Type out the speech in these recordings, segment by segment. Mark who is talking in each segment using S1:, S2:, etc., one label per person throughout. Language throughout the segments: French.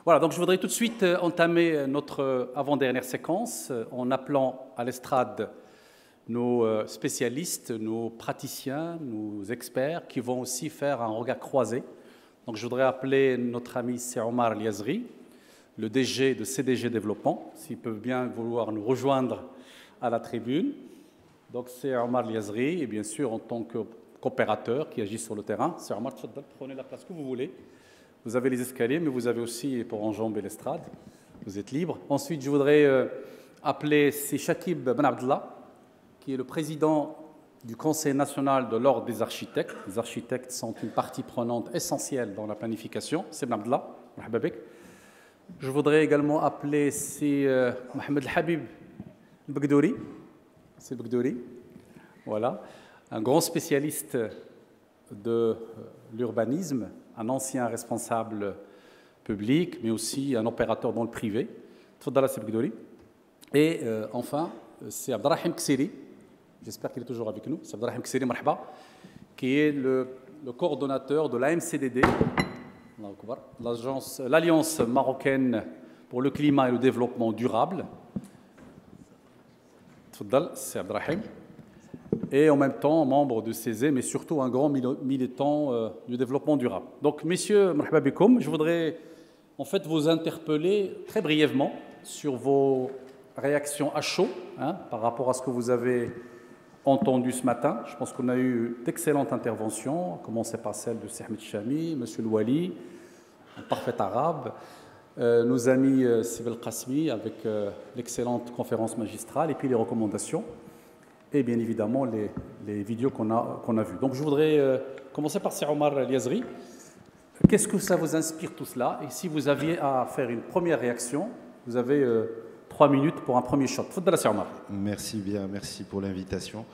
S1: Voilà, donc je voudrais tout de suite entamer notre avant-dernière séquence en appelant à l'estrade nos spécialistes, nos praticiens, nos experts qui vont aussi faire un regard croisé. Donc je voudrais appeler notre ami c'est Omar Liazri, le DG de CDG Développement, s'il peut bien vouloir nous rejoindre à la tribune. Donc c'est Omar Liazri, et bien sûr en tant que coopérateur qui agit sur le terrain. C'est Omar, prenez la place que vous voulez. Vous avez les escaliers, mais vous avez aussi pour enjamber l'estrade. Vous êtes libre. Ensuite, je voudrais appeler Shakib Ben Abdallah, qui est le président du Conseil national de l'Ordre des architectes. Les architectes sont une partie prenante essentielle dans la planification. C'est Ben Abdallah. Je voudrais également appeler Mohamed El Habib Begdouri. C'est Begdouri. Voilà. Un grand spécialiste de l'urbanisme, un ancien responsable public, mais aussi un opérateur dans le privé. Et enfin, c'est Abdelrahim Ksiri, j'espère qu'il est toujours avec nous, c'est Abdelrahim Ksiri, qui est le coordonnateur de l'AMCDD, l'Alliance marocaine pour le climat et le développement durable. C'est Abdelrahim. Et en même temps membre de CESE, mais surtout un grand militant du développement durable. Donc, messieurs, marhaba bikoum, je voudrais en fait vous interpeller très brièvement sur vos réactions à chaud par rapport à ce que vous avez entendu ce matin. Je pense qu'on a eu d'excellentes interventions, à commencer par celle de Ahmed Chami, monsieur Louali, un parfait arabe, nos amis Sibel Qasmi avec l'excellente conférence magistrale et puis les recommandations. Et bien évidemment les vidéos qu'on a vues. Donc je voudrais commencer par Omar Liazri. Qu'est-ce que ça vous inspire tout cela? Et si vous aviez à faire une première réaction, vous avez 3 minutes pour un premier shot. Omar.
S2: Merci bien, merci pour l'invitation.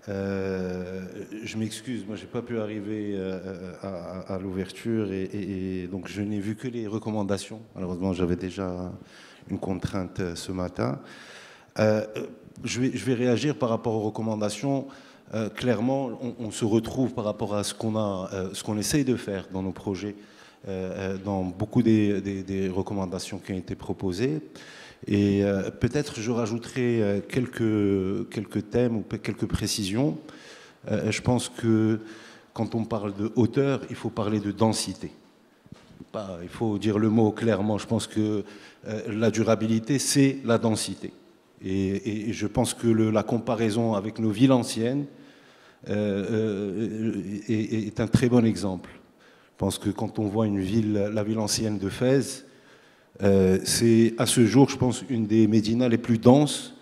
S2: Je m'excuse, moi je n'ai pas pu arriver à l'ouverture et donc je n'ai vu que les recommandations. Malheureusement j'avais déjà une contrainte ce matin. Je vais réagir par rapport aux recommandations. Clairement, on se retrouve par rapport à ce qu'on essaye de faire dans nos projets, dans beaucoup des recommandations qui ont été proposées. Et peut-être je rajouterai quelques thèmes ou quelques précisions. Je pense que quand on parle de hauteur, il faut parler de densité. Il faut dire le mot clairement. Je pense que la durabilité, c'est la densité. Et je pense que la comparaison avec nos villes anciennes est un très bon exemple. Je pense que quand on voit la ville ancienne de Fès, c'est à ce jour, je pense, une des médinas les plus denses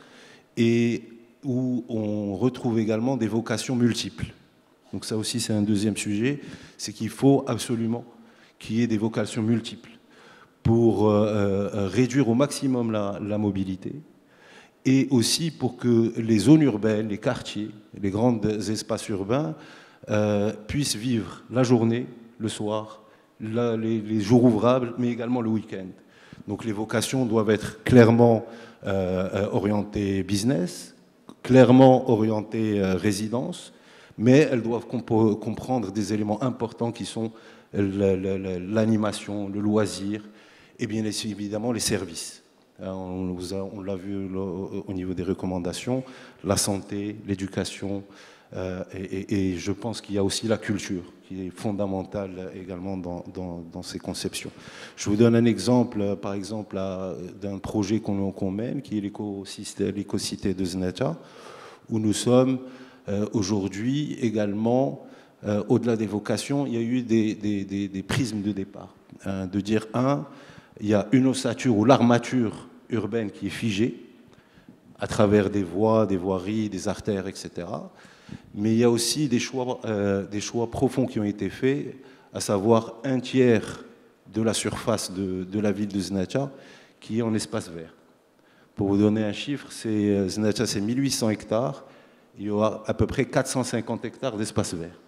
S2: et où on retrouve également des vocations multiples. Donc ça aussi, c'est un deuxième sujet, c'est qu'il faut absolument qu'il y ait des vocations multiples pour réduire au maximum la mobilité, et aussi pour que les zones urbaines, les quartiers, les grands espaces urbains puissent vivre la journée, le soir, les jours ouvrables, mais également le week-end. Donc les vocations doivent être clairement orientées business, clairement orientées résidence, mais elles doivent comprendre des éléments importants qui sont l'animation, le loisir, et bien évidemment les services. On l'a vu au niveau des recommandations, la santé, l'éducation, et je pense qu'il y a aussi la culture qui est fondamentale également dans ces conceptions. Je vous donne un exemple, par exemple, d'un projet qu'on mène, qui est l'écocité de Znata, où nous sommes aujourd'hui également, au-delà des vocations, il y a eu des prismes de départ. De dire, il y a une ossature ou l'armature urbaine qui est figée à travers des voies, des voiries, des artères, etc. Mais il y a aussi des choix profonds qui ont été faits, à savoir 1/3 de la surface de la ville de Znata qui est en espace vert. Pour vous donner un chiffre, Znata, c'est 1800 hectares, il y aura à peu près 450 hectares d'espace vert.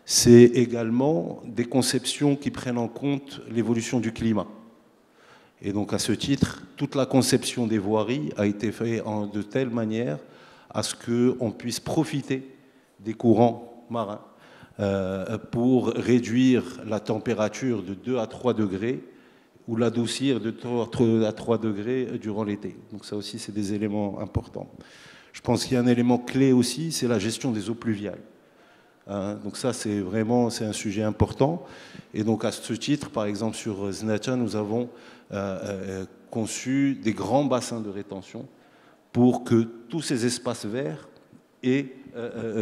S2: C'est également des conceptions qui prennent en compte l'évolution du climat. Et donc, à ce titre, toute la conception des voiries a été faite de telle manière à ce qu'on puisse profiter des courants marins pour réduire la température de 2 à 3 degrés ou l'adoucir de 3 à 3 degrés durant l'été. Donc ça aussi, c'est des éléments importants. Je pense qu'il y a un élément clé aussi, c'est la gestion des eaux pluviales. Donc ça, c'est un sujet important. Et donc à ce titre, par exemple, sur Znacha, nous avons conçu des grands bassins de rétention pour que tous ces espaces verts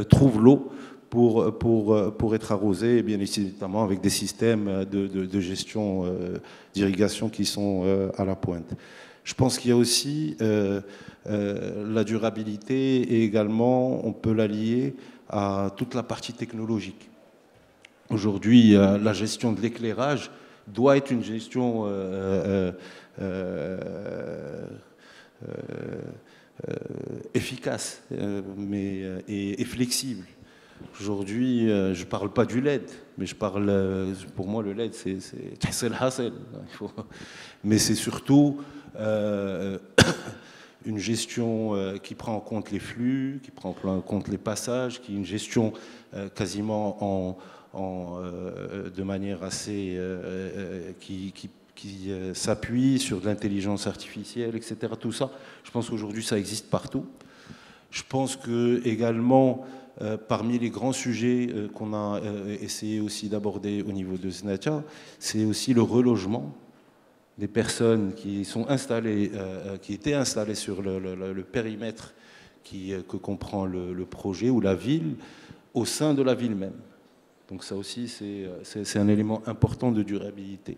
S2: trouvent l'eau pour être arrosés, et bien évidemment avec des systèmes de gestion d'irrigation qui sont à la pointe. Je pense qu'il y a aussi la durabilité, et également on peut la lier à toute la partie technologique. Aujourd'hui, la gestion de l'éclairage doit être une gestion efficace et flexible. Aujourd'hui, je ne parle pas du LED, mais pour moi le LED c'est le hassel. Mais c'est surtout une gestion qui prend en compte les flux, qui prend en compte les passages, qui est une gestion quasiment de manière assez qui s'appuie sur de l'intelligence artificielle, etc. Tout ça, je pense qu'aujourd'hui ça existe partout. Je pense que également parmi les grands sujets qu'on a essayé aussi d'aborder au niveau de Znacha, c'est aussi le relogement des personnes qui sont installées, qui étaient installées sur le périmètre que comprend le projet ou la ville, au sein de la ville même. Donc ça aussi, c'est un élément important de durabilité.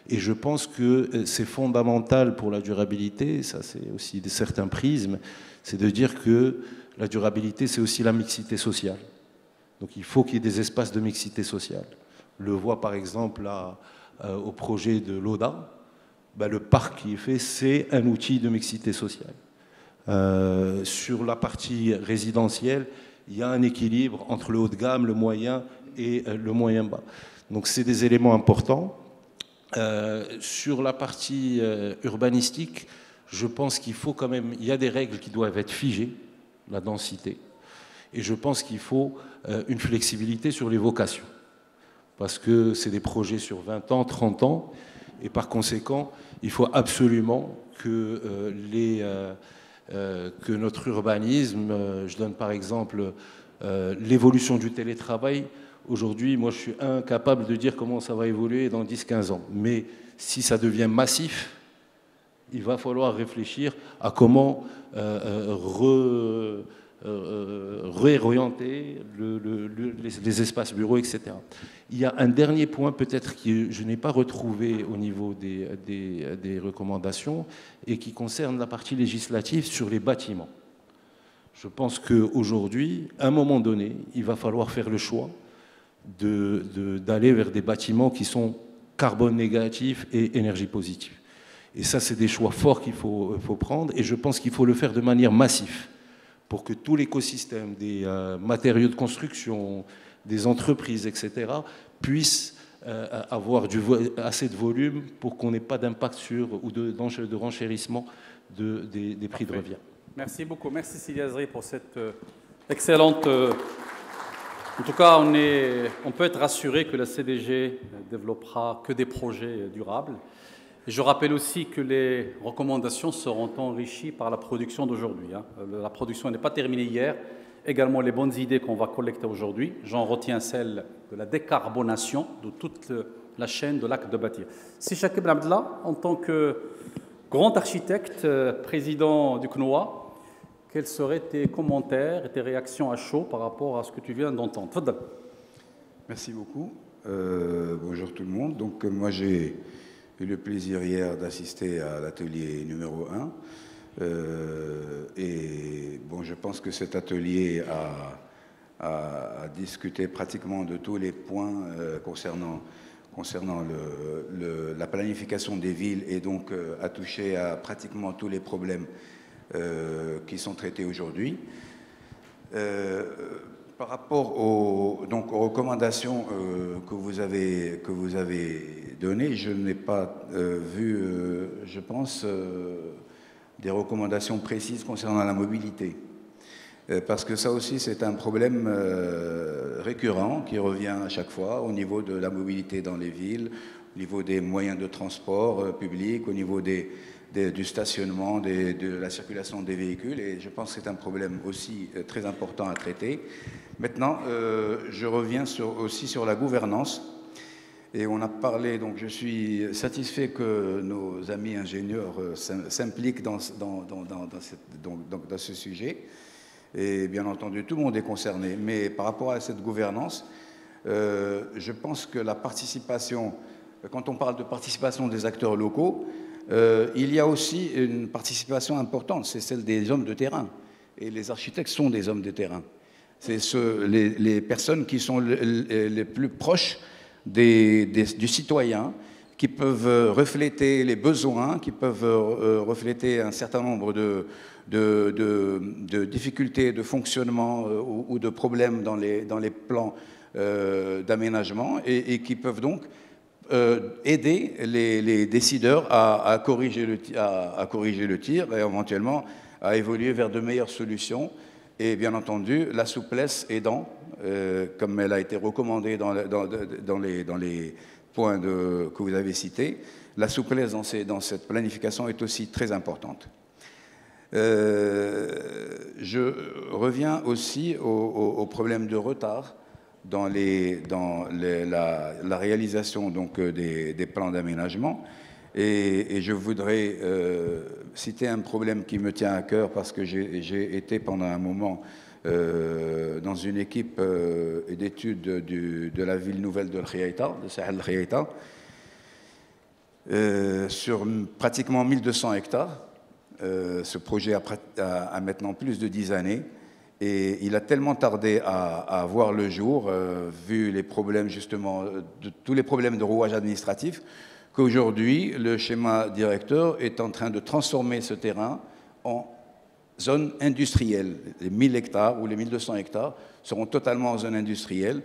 S2: Et je pense que c'est fondamental pour la durabilité, ça c'est aussi certains prismes, c'est de dire que la durabilité, c'est aussi la mixité sociale. Donc il faut qu'il y ait des espaces de mixité sociale. On le voit par exemple au projet de l'ODA, le parc qui est fait, c'est un outil de mixité sociale. Sur la partie résidentielle, il y a un équilibre entre le haut de gamme, le moyen et le moyen bas. Donc c'est des éléments importants. Sur la partie urbanistique, je pense qu'il faut quand même, il y a des règles qui doivent être figées, la densité, et je pense qu'il faut une flexibilité sur les vocations, parce que c'est des projets sur 20 ans, 30 ans, et par conséquent, il faut absolument que notre urbanisme, je donne par exemple l'évolution du télétravail. Aujourd'hui, moi je suis incapable de dire comment ça va évoluer dans 10-15 ans, mais si ça devient massif, il va falloir réfléchir à comment réorienter les espaces bureaux, etc. Il y a un dernier point peut-être que je n'ai pas retrouvé au niveau des recommandations et qui concerne la partie législative sur les bâtiments. Je pense qu'aujourd'hui, à un moment donné, il va falloir faire le choix d'aller vers des bâtiments qui sont carbone négatif et énergie positive. Et ça, c'est des choix forts qu'il faut prendre, et je pense qu'il faut le faire de manière massive pour que tout l'écosystème des matériaux de construction, des entreprises, etc., puissent avoir assez de volume pour qu'on n'ait pas d'impact ou de renchérissement des prix de revient.
S1: Merci beaucoup. Merci Sidi Azri pour cette excellente... En tout cas, on peut être rassuré que la CDG développera que des projets durables. Et je rappelle aussi que les recommandations seront enrichies par la production d'aujourd'hui. La production n'est pas terminée hier. Également les bonnes idées qu'on va collecter aujourd'hui. J'en retiens celle de la décarbonation de toute la chaîne de l'acte de bâtir. Si Chakib Ben Abdallah, en tant que grand architecte, président du CNOA, quels seraient tes commentaires et tes réactions à chaud par rapport à ce que tu viens d'entendre? Fadal.
S3: Merci beaucoup. Bonjour tout le monde. Donc moi j'ai eu le plaisir hier d'assister à l'atelier numéro 1. Et bon, je pense que cet atelier a discuté pratiquement de tous les points concernant la planification des villes, et donc a touché à pratiquement tous les problèmes qui sont traités aujourd'hui. Par rapport aux recommandations que vous avez données, je n'ai pas vu, je pense, des recommandations précises concernant la mobilité. Parce que ça aussi, c'est un problème récurrent qui revient à chaque fois au niveau de la mobilité dans les villes, au niveau des moyens de transport public, au niveau du stationnement, de la circulation des véhicules, et je pense que c'est un problème aussi très important à traiter. Maintenant, je reviens aussi sur la gouvernance, et on a parlé, donc je suis satisfait que nos amis ingénieurs s'impliquent dans ce sujet, et bien entendu, tout le monde est concerné, mais par rapport à cette gouvernance, je pense que la participation, quand on parle de participation des acteurs locaux, il y a aussi une participation importante, c'est celle des hommes de terrain. Et les architectes sont des hommes de terrain. C'est les personnes qui sont les plus proches du citoyen, qui peuvent refléter les besoins, qui peuvent refléter un certain nombre de difficultés de fonctionnement ou de problèmes dans les plans d'aménagement et qui peuvent donc aider les décideurs à corriger le tir et éventuellement à évoluer vers de meilleures solutions. Et bien entendu, la souplesse aidant, comme elle a été recommandée dans les points que vous avez cités, la souplesse dans cette planification est aussi très importante. Je reviens aussi au problème de retard dans la réalisation donc, des plans d'aménagement. Et je voudrais citer un problème qui me tient à cœur parce que j'ai été pendant un moment dans une équipe d'études de la ville nouvelle de Al-Khiaïta, de Sahel Al-Khiaïta, sur pratiquement 1200 hectares. Ce projet a maintenant plus de 10 années. Et il a tellement tardé à voir le jour, vu les problèmes justement, tous les problèmes de rouage administratif, qu'aujourd'hui, le schéma directeur est en train de transformer ce terrain en zone industrielle. Les 1000 hectares ou les 1200 hectares seront totalement en zone industrielle,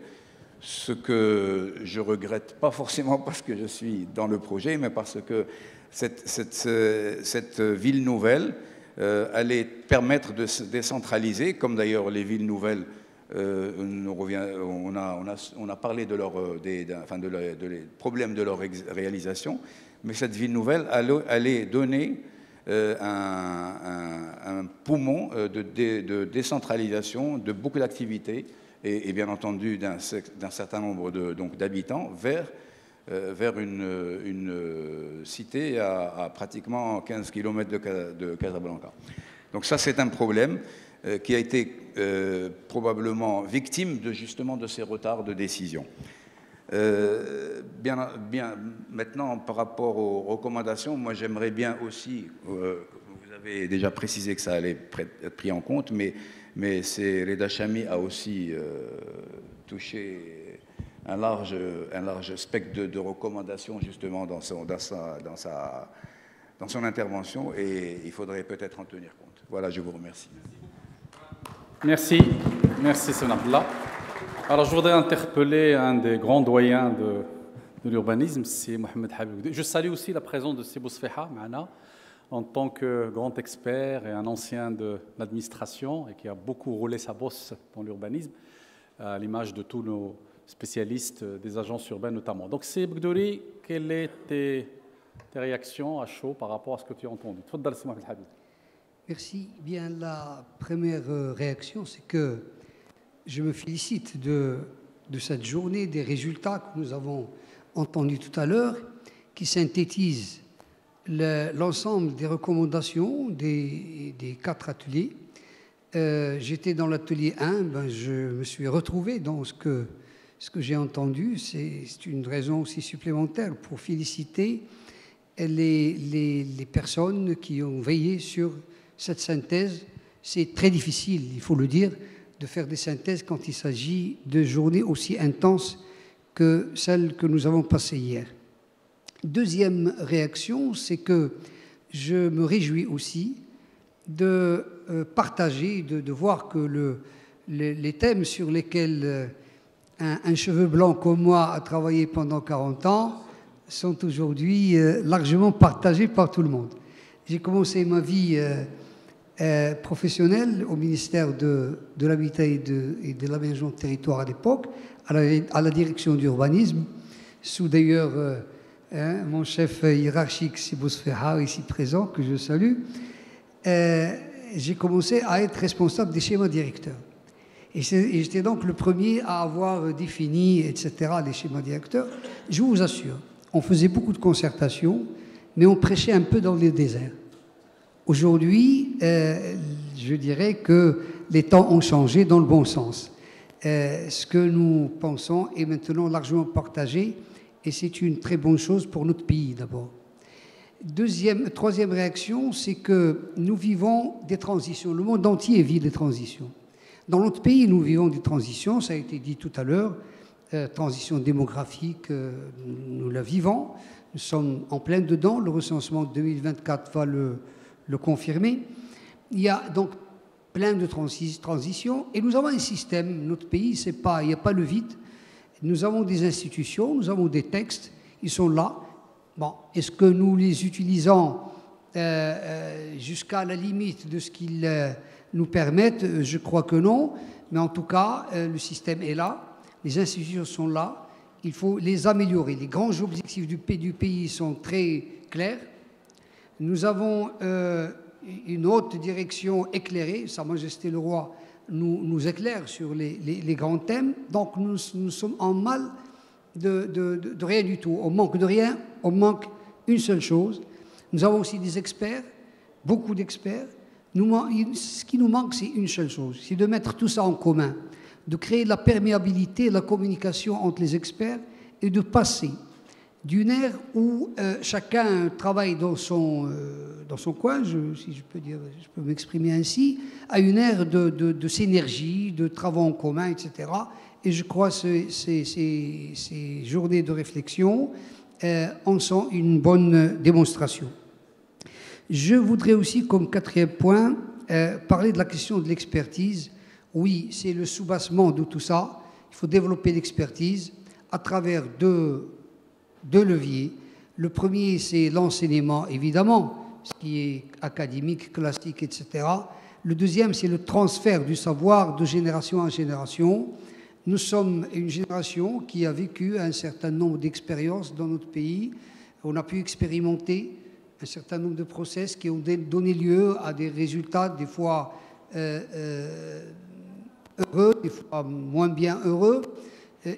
S3: ce que je regrette pas forcément parce que je suis dans le projet, mais parce que cette ville nouvelle allait permettre de se décentraliser, comme d'ailleurs les villes nouvelles, on a parlé de les problèmes de leur réalisation, mais cette ville nouvelle allait donner un poumon de décentralisation de beaucoup d'activités et bien entendu d'un certain nombre d'habitants vers une cité à pratiquement 15 km de Casablanca. Donc ça, c'est un problème qui a été probablement victime justement de ces retards de décision. Maintenant, par rapport aux recommandations, moi j'aimerais bien aussi, vous avez déjà précisé que ça allait être pris en compte, mais Reda Chami a aussi touché un large spectre de recommandations justement dans son intervention et il faudrait peut-être en tenir compte. Voilà, je vous remercie.
S1: Merci Sébastien Abdallah. Alors je voudrais interpeller un des grands doyens de l'urbanisme, c'est Mohamed Habib. Je salue aussi la présence de Sibou Sfeha, en tant que grand expert et un ancien de l'administration et qui a beaucoup roulé sa bosse dans l'urbanisme, à l'image de tous nos spécialistes des agences urbaines notamment. Donc, c'est Bgdouri, quelles sont tes réactions à chaud par rapport à ce que tu as entendu?
S4: Merci. Bien, la première réaction, c'est que je me félicite de cette journée, des résultats que nous avons entendus tout à l'heure, qui synthétisent l'ensemble des recommandations des 4 ateliers. J'étais dans l'atelier 1, je me suis retrouvé dans ce que j'ai entendu. C'est une raison aussi supplémentaire pour féliciter les personnes qui ont veillé sur cette synthèse. C'est très difficile, il faut le dire, de faire des synthèses quand il s'agit de journées aussi intenses que celles que nous avons passées hier. Deuxième réaction, c'est que je me réjouis aussi de partager, de voir que les thèmes sur lesquels un cheveu blanc comme moi a travaillé pendant 40 ans sont aujourd'hui largement partagés par tout le monde. J'ai commencé ma vie professionnelle au ministère de l'Habitat et de l'aménagement de territoire à l'époque, à la direction d'urbanisme, sous d'ailleurs mon chef hiérarchique Sibous Ferhar, ici présent, que je salue, j'ai commencé à être responsable des schémas directeurs. Et j'étais donc le premier à avoir défini, etc., les schémas directeurs. Je vous assure, on faisait beaucoup de concertations, mais on prêchait un peu dans les déserts. Aujourd'hui, je dirais que les temps ont changé dans le bon sens. Ce que nous pensons est maintenant largement partagé, et c'est une très bonne chose pour notre pays d'abord. Troisième réaction, c'est que nous vivons des transitions. Le monde entier vit des transitions. Dans notre pays, nous vivons des transitions, ça a été dit tout à l'heure, transition démographique, nous la vivons, nous sommes en plein dedans, le recensement de 2024 va le confirmer. Il y a donc plein de transitions et nous avons un système, notre pays, il n'y a pas le vide, nous avons des institutions, nous avons des textes, ils sont là. Bon, est-ce que nous les utilisons jusqu'à la limite de ce qu'ils nous permettent? Je crois que non, mais en tout cas, le système est là, les institutions sont là, il faut les améliorer. Les grands objectifs du pays sont très clairs. Nous avons une haute direction éclairée, Sa Majesté le Roi nous éclaire sur les grands thèmes, donc nous sommes en mal de rien du tout. On manque de rien, on manque une seule chose. Nous avons aussi des experts, beaucoup d'experts. Ce qui nous manque, c'est une seule chose, c'est de mettre tout ça en commun, de créer de la perméabilité, la communication entre les experts et de passer d'une ère où chacun travaille dans son coin, si je peux dire, je peux m'exprimer ainsi, à une ère de synergie, de travaux en commun, etc. Et je crois que ces journées de réflexion en sont une bonne démonstration. Je voudrais aussi, comme quatrième point, parler de la question de l'expertise. Oui, c'est le soubassement de tout ça. Il faut développer l'expertise à travers deux leviers. Le premier, c'est l'enseignement, évidemment, ce qui est académique, classique, etc. Le deuxième, c'est le transfert du savoir de génération en génération. Nous sommes une génération qui a vécu un certain nombre d'expériences dans notre pays. On a pu expérimenter un certain nombre de process qui ont donné lieu à des résultats des fois heureux, des fois moins bien heureux.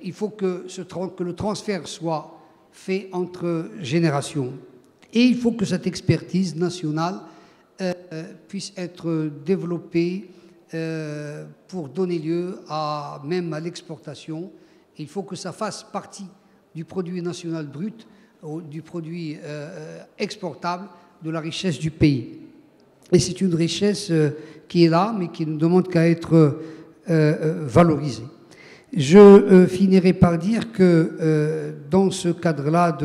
S4: Il faut que le transfert soit fait entre générations. Et il faut que cette expertise nationale puisse être développée pour donner lieu même à l'exportation. Il faut que ça fasse partie du produit national brut, du produit exportable, de la richesse du pays. Et c'est une richesse qui est là, mais qui ne demande qu'à être valorisée. Je finirai par dire que dans ce cadre-là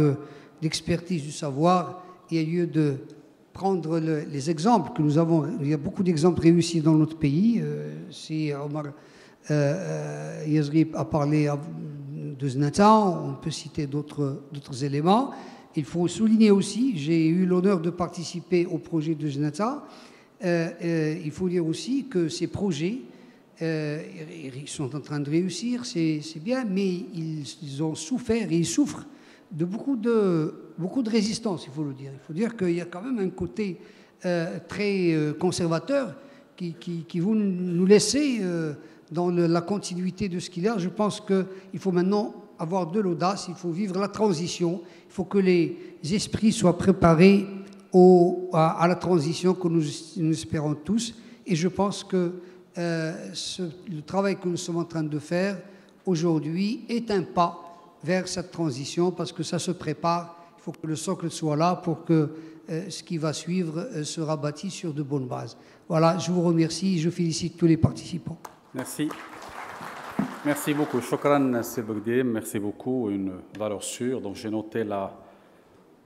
S4: d'expertise du savoir, il y a lieu de prendre les exemples que nous avons. Il y a beaucoup d'exemples réussis dans notre pays. Si Omar Yazrib a parlé de Znata, on peut citer d'autres éléments. Il faut souligner aussi, j'ai eu l'honneur de participer au projet de Znata. Il faut dire aussi que ces projets, ils sont en train de réussir, c'est bien, mais ils ont souffert et ils souffrent de beaucoup de résistance, il faut le dire. Il faut dire qu'il y a quand même un côté très conservateur qui vous nous laissez dans la continuité de ce qu'il y a. Je pense qu'il faut maintenant avoir de l'audace, il faut vivre la transition, il faut que les esprits soient préparés à la transition que nous espérons tous. Et je pense que le travail que nous sommes en train de faire aujourd'hui est un pas vers cette transition parce que ça se prépare. Il faut que le socle soit là pour que ce qui va suivre sera bâti sur de bonnes bases. Voilà, je vous remercie et je félicite tous les participants.
S1: Merci. Merci beaucoup. Shukran, Sébogdim. Merci beaucoup. Une valeur sûre. Donc, j'ai noté le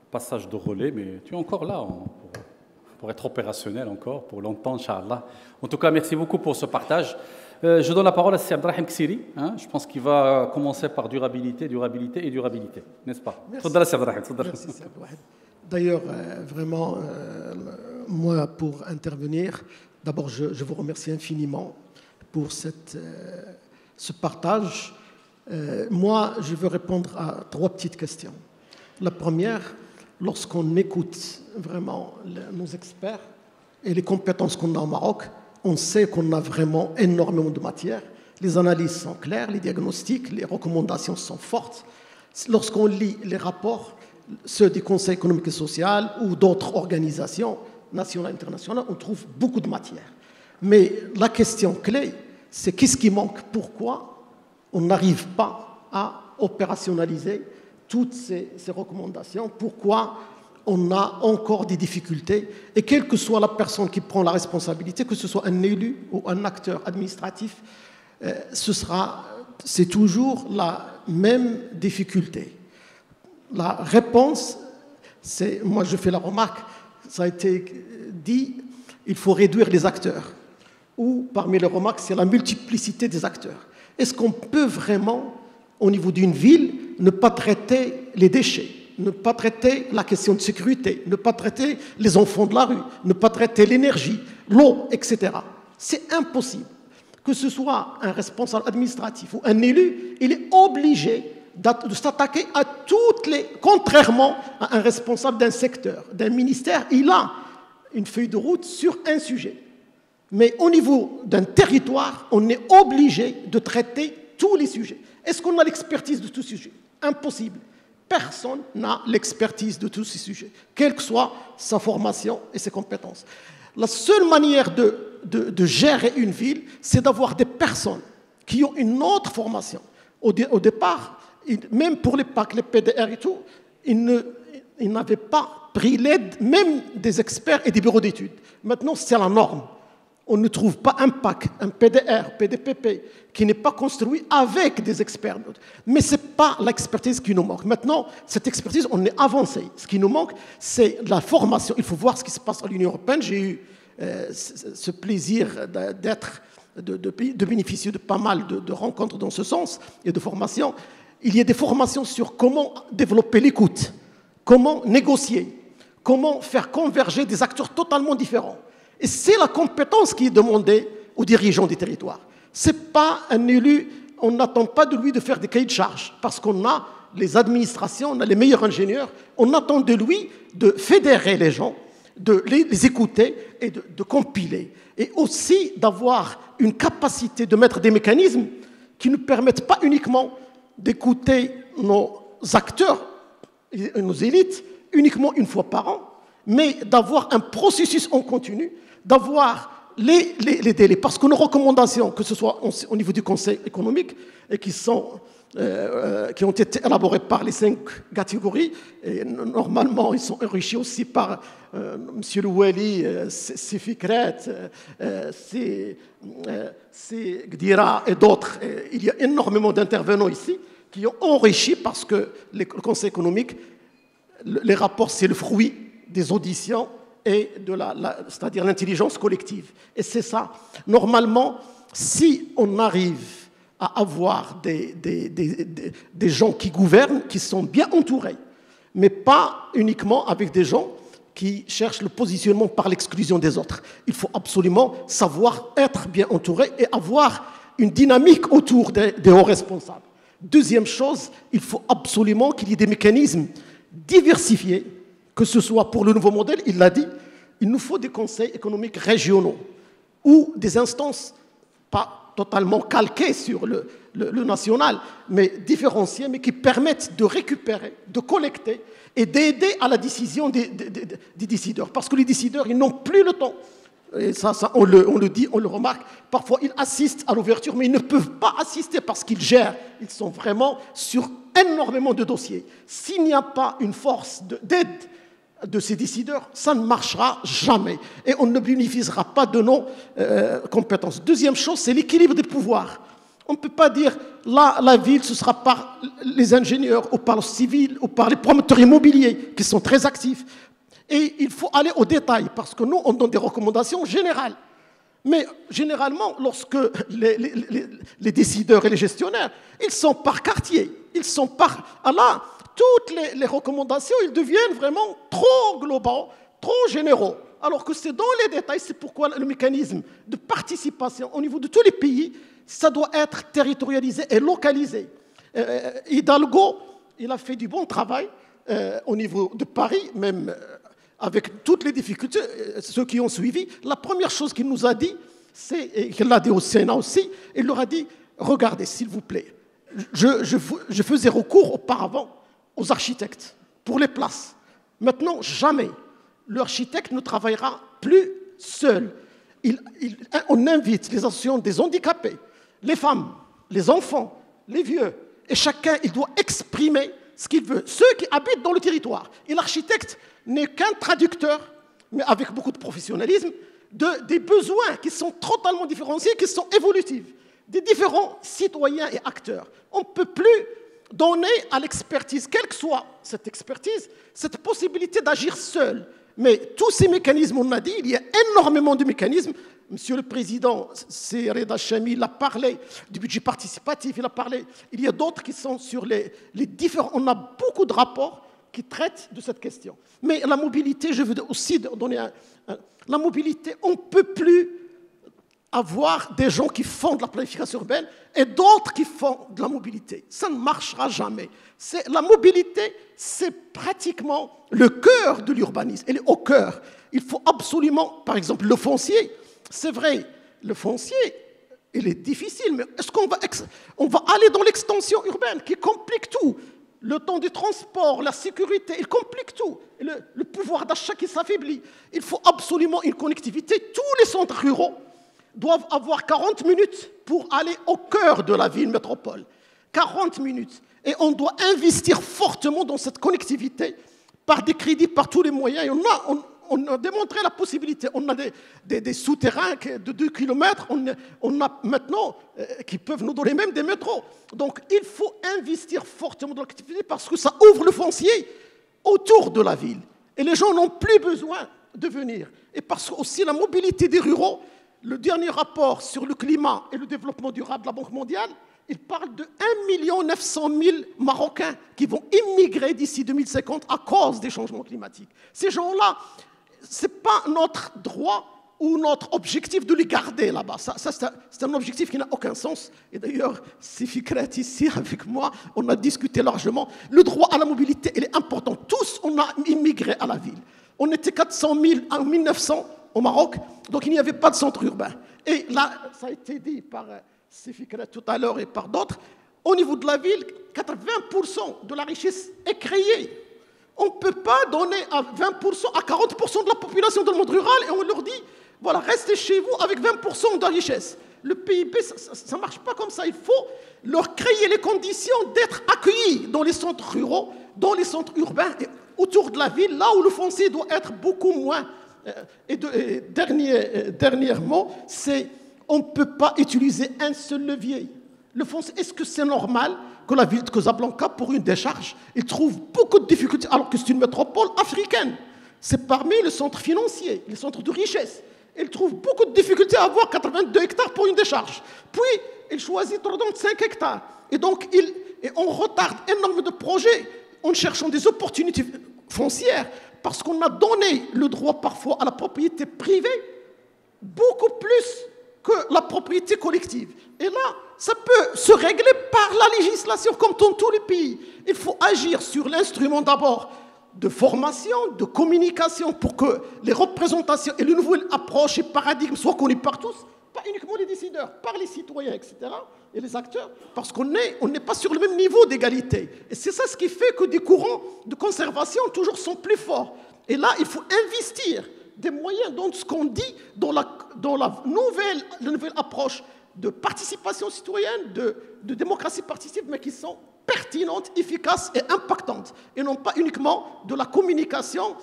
S1: passage de relais, mais tu es encore là pour être opérationnel encore, pour longtemps, Inch'Allah. En tout cas, merci beaucoup pour ce partage. Je donne la parole à Sir Abdrahim Ksiri. Je pense qu'il va commencer par durabilité, durabilité et durabilité. N'est-ce pas?
S5: Merci, Sir Abdrahim. D'ailleurs, vraiment, moi, pour intervenir, d'abord, je vous remercie infiniment pour ce partage. Moi, je veux répondre à 3 petites questions. La première, lorsqu'on écoute vraiment nos experts et les compétences qu'on a au Maroc, on sait qu'on a vraiment énormément de matière. Les analyses sont claires, les diagnostics, les recommandations sont fortes. Lorsqu'on lit les rapports, ceux du Conseil économique et social ou d'autres organisations nationales et internationales, on trouve beaucoup de matière. Mais la question clé, c'est qu'est-ce qui manque? Pourquoi on n'arrive pas à opérationnaliser toutes ces recommandations? Pourquoi on a encore des difficultés? Et quelle que soit la personne qui prend la responsabilité, que ce soit un élu ou un acteur administratif, c'est toujours la même difficulté. La réponse, moi je fais la remarque, ça a été dit, il faut réduire les acteurs. Ou parmi les remarques, c'est la multiplicité des acteurs. Est-ce qu'on peut vraiment, au niveau d'une ville, ne pas traiter les déchets, ne pas traiter la question de sécurité, ne pas traiter les enfants de la rue, ne pas traiter l'énergie, l'eau, etc. C'est impossible. Que ce soit un responsable administratif ou un élu, il est obligé de s'attaquer à toutes les... Contrairement à un responsable d'un secteur, d'un ministère, il a une feuille de route sur un sujet. Mais au niveau d'un territoire, on est obligé de traiter tous les sujets. Est-ce qu'on a l'expertise de tous ces sujets? Impossible. Personne n'a l'expertise de tous ces sujets, quelle que soit sa formation et ses compétences. La seule manière de gérer une ville, c'est d'avoir des personnes qui ont une autre formation. Au départ, même pour les PAC, les PDR et tout, ils n'avaient pas pris l'aide même des experts et des bureaux d'études. Maintenant, c'est la norme. On ne trouve pas un PAC, un PDR, PDPP, qui n'est pas construit avec des experts. Mais ce n'est pas l'expertise qui nous manque. Maintenant, cette expertise, on est avancé. Ce qui nous manque, c'est la formation. Il faut voir ce qui se passe à l'Union européenne. J'ai eu ce plaisir de bénéficier de pas mal de rencontres dans ce sens et de formations. Il y a des formations sur comment développer l'écoute, comment négocier, comment faire converger des acteurs totalement différents. Et c'est la compétence qui est demandée aux dirigeants des territoires. Ce n'est pas un élu, on n'attend pas de lui de faire des cahiers de charges, parce qu'on a les administrations, on a les meilleurs ingénieurs, on attend de lui de fédérer les gens, de les écouter et de compiler. Et aussi d'avoir une capacité de mettre des mécanismes qui ne permettent pas uniquement d'écouter nos acteurs, nos élites, uniquement une fois par an, mais d'avoir un processus en continu, d'avoir les délais. Parce que nos recommandations, que ce soit au niveau du Conseil économique, et qui ont été élaborées par les 5 catégories, et normalement, ils sont enrichis aussi par M. Loueli, C. Fikret, C. Gdira et d'autres. Il y a énormément d'intervenants ici qui ont enrichi parce que le Conseil économique, les rapports, c'est le fruit des auditions et c'est-à-dire l'intelligence collective. Et c'est ça. Normalement, si on arrive à avoir des gens qui gouvernent, qui sont bien entourés, mais pas uniquement avec des gens qui cherchent le positionnement par l'exclusion des autres. Il faut absolument savoir être bien entouré et avoir une dynamique autour des hauts responsables. Deuxième chose, il faut absolument qu'il y ait des mécanismes diversifiés, que ce soit pour le nouveau modèle, il l'a dit, il nous faut des conseils économiques régionaux ou des instances pas totalement calquées sur le national, mais différenciées, mais qui permettent de récupérer, de collecter et d'aider à la décision des décideurs. Parce que les décideurs, ils n'ont plus le temps. Et ça on le dit, on le remarque. Parfois, ils assistent à l'ouverture, mais ils ne peuvent pas assister parce qu'ils gèrent. Ils sont vraiment sur énormément de dossiers. S'il n'y a pas une force d'aide de ces décideurs, ça ne marchera jamais. Et on ne bénéficiera pas de nos compétences. Deuxième chose, c'est l'équilibre des pouvoirs. On ne peut pas dire, là, la ville, ce sera par les ingénieurs, ou par le civil, ou par les promoteurs immobiliers, qui sont très actifs. Et il faut aller au détail, parce que nous, on donne des recommandations générales. Mais généralement, lorsque les décideurs et les gestionnaires, ils sont par quartier, ils sont par... là, toutes les recommandations, ils deviennent vraiment trop globaux, trop généraux. Alors que c'est dans les détails, c'est pourquoi le mécanisme de participation au niveau de tous les pays, ça doit être territorialisé et localisé. Hidalgo, il a fait du bon travail au niveau de Paris, même avec toutes les difficultés, ceux qui ont suivi, la première chose qu'il nous a dit, et qu'il l'a dit au Sénat aussi, il leur a dit, regardez, s'il vous plaît, je faisais recours auparavant aux architectes pour les places. Maintenant, jamais l'architecte ne travaillera plus seul. On invite les associations des handicapés, les femmes, les enfants, les vieux, et chacun, il doit exprimer ce qu'il veut. Ceux qui habitent dans le territoire. Et l'architecte n'est qu'un traducteur, mais avec beaucoup de professionnalisme, des besoins qui sont totalement différenciés, qui sont évolutifs, des différents citoyens et acteurs. On ne peut plus donner à l'expertise, quelle que soit cette expertise, cette possibilité d'agir seul. Mais tous ces mécanismes, on a dit, il y a énormément de mécanismes. Monsieur le Président, c'est Reda Chami, il a parlé du budget participatif, il a parlé. Il y a d'autres qui sont sur les différents. On a beaucoup de rapports qui traitent de cette question. Mais la mobilité, je veux aussi donner la mobilité, on ne peut plus avoir des gens qui font de la planification urbaine et d'autres qui font de la mobilité. Ça ne marchera jamais. La mobilité, c'est pratiquement le cœur de l'urbanisme. Elle est au cœur. Il faut absolument, par exemple, le foncier. C'est vrai, le foncier, il est difficile, mais est-ce qu'on va aller dans l'extension urbaine qui complique tout? Le temps du transport, la sécurité, il complique tout. Le pouvoir d'achat qui s'affaiblit. Il faut absolument une connectivité. Tous les centres ruraux doivent avoir 40 minutes pour aller au cœur de la ville métropole. 40 minutes. Et on doit investir fortement dans cette connectivité par des crédits, par tous les moyens. Et on a démontré la possibilité. On a des souterrains de 2 km. On a maintenant qui peuvent nous donner même des métros. Donc il faut investir fortement dans la connectivité parce que ça ouvre le foncier autour de la ville. Et les gens n'ont plus besoin de venir. Et parce que aussi la mobilité des ruraux, le dernier rapport sur le climat et le développement durable de la Banque mondiale, il parle de 1 900 000 Marocains qui vont immigrer d'ici 2050 à cause des changements climatiques. Ces gens-là, ce n'est pas notre droit ou notre objectif de les garder là-bas. C'est un objectif qui n'a aucun sens. Et d'ailleurs, si Fikret ici avec moi, on a discuté largement. Le droit à la mobilité, il est important. Tous, on a immigré à la ville. On était 400 000 en 1900 au Maroc, donc il n'y avait pas de centre urbain. Et là, ça a été dit par Fikret tout à l'heure et par d'autres, au niveau de la ville, 80% de la richesse est créée. On ne peut pas donner à 20%, à 40% de la population dans le monde rural et on leur dit, voilà, restez chez vous avec 20% de la richesse. Le PIB, ça ne marche pas comme ça. Il faut leur créer les conditions d'être accueillis dans les centres ruraux, dans les centres urbains et autour de la ville, là où le foncier doit être beaucoup moins. Dernièrement, on ne peut pas utiliser un seul levier. Le foncier, est-ce que c'est normal que la ville de Casablanca, pour une décharge, il trouve beaucoup de difficultés, alors que c'est une métropole africaine. C'est parmi les centres financiers, les centres de richesse. Il trouve beaucoup de difficultés à avoir 82 hectares pour une décharge. Puis, il choisit 35 hectares. Et donc, on retarde énormément de projets en cherchant des opportunités foncières, parce qu'on a donné le droit parfois à la propriété privée beaucoup plus que la propriété collective. Et là, ça peut se régler par la législation, comme dans tous les pays. Il faut agir sur l'instrument d'abord de formation, de communication, pour que les représentations et les nouvelles approches et paradigmes soient connus par tous, pas uniquement les décideurs, par les citoyens, etc., et les acteurs, parce qu'on n'est pas sur le même niveau d'égalité. Et c'est ça ce qui fait que des courants de conservation toujours sont plus forts. Et là, il faut investir des moyens dans ce qu'on dit, dans la nouvelle approche de participation citoyenne, de démocratie participative, mais qui sont pertinentes, efficaces et impactantes, et non pas uniquement de la communication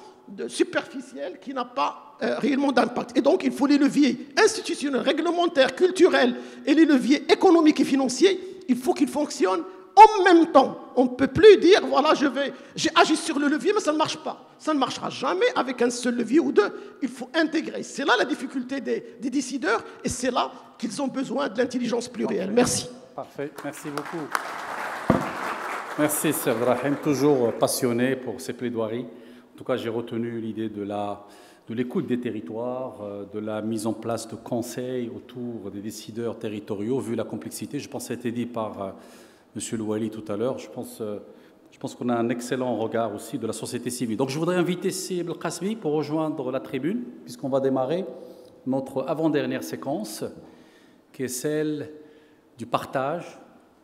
S5: superficielle qui n'a pas réellement d'impact. Et donc, il faut les leviers institutionnels, réglementaires, culturels et les leviers économiques et financiers, il faut qu'ils fonctionnent en même temps. On ne peut plus dire, voilà, j'ai agi sur le levier, mais ça ne marche pas. Ça ne marchera jamais avec un seul levier ou deux. Il faut intégrer. C'est là la difficulté des décideurs et c'est là qu'ils ont besoin de l'intelligence plurielle. Merci.
S1: Parfait. Merci beaucoup. Merci, Sir Brahim, toujours passionné pour ces plaidoiries. En tout cas, j'ai retenu l'idée de l'écoute des territoires, de la mise en place de conseils autour des décideurs territoriaux, vu la complexité. Je pense que ça a été dit par Monsieur Louali tout à l'heure. Je pense Je pense qu'on a un excellent regard aussi de la société civile. Donc je voudrais inviter Sib El-Qasmi pour rejoindre la tribune, puisqu'on va démarrer notre avant-dernière séquence, qui est celle du partage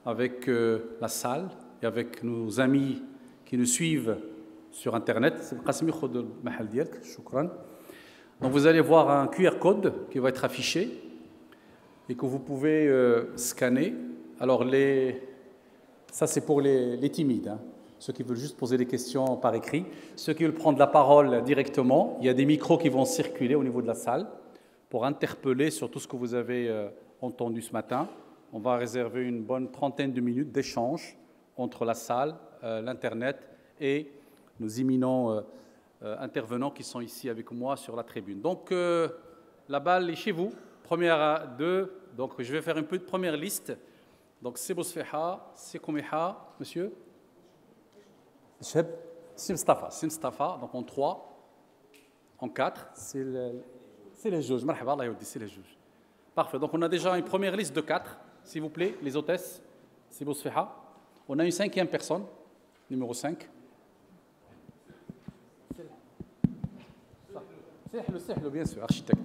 S1: avec la salle et avec nos amis qui nous suivent sur Internet. Sib El-Qasmi, khod al-mahal diak, shukran. Donc vous allez voir un QR code qui va être affiché et que vous pouvez scanner. Alors ça c'est pour les timides, hein. Ceux qui veulent juste poser des questions par écrit. Ceux qui veulent prendre la parole directement, il y a des micros qui vont circuler au niveau de la salle pour interpeller sur tout ce que vous avez entendu ce matin. On va réserver une bonne trentaine de minutes d'échange entre la salle, l'Internet et nos éminents intervenants qui sont ici avec moi sur la tribune. Donc, la balle est chez vous. Première à deux. Donc, je vais faire une petite première liste. Donc, c'est Bousfeha, c'est Koumiha, monsieur. C'est Mustafa. Donc, en 3, en 4, c'est les juges. Marhaba, Allah yaoudi, c'est les juges. Parfait. Donc, on a déjà une première liste de 4, s'il vous plaît, les hôtesses. C'est Bousfeha. On a une 5e personne, numéro 5. Le bien sûr, architecte.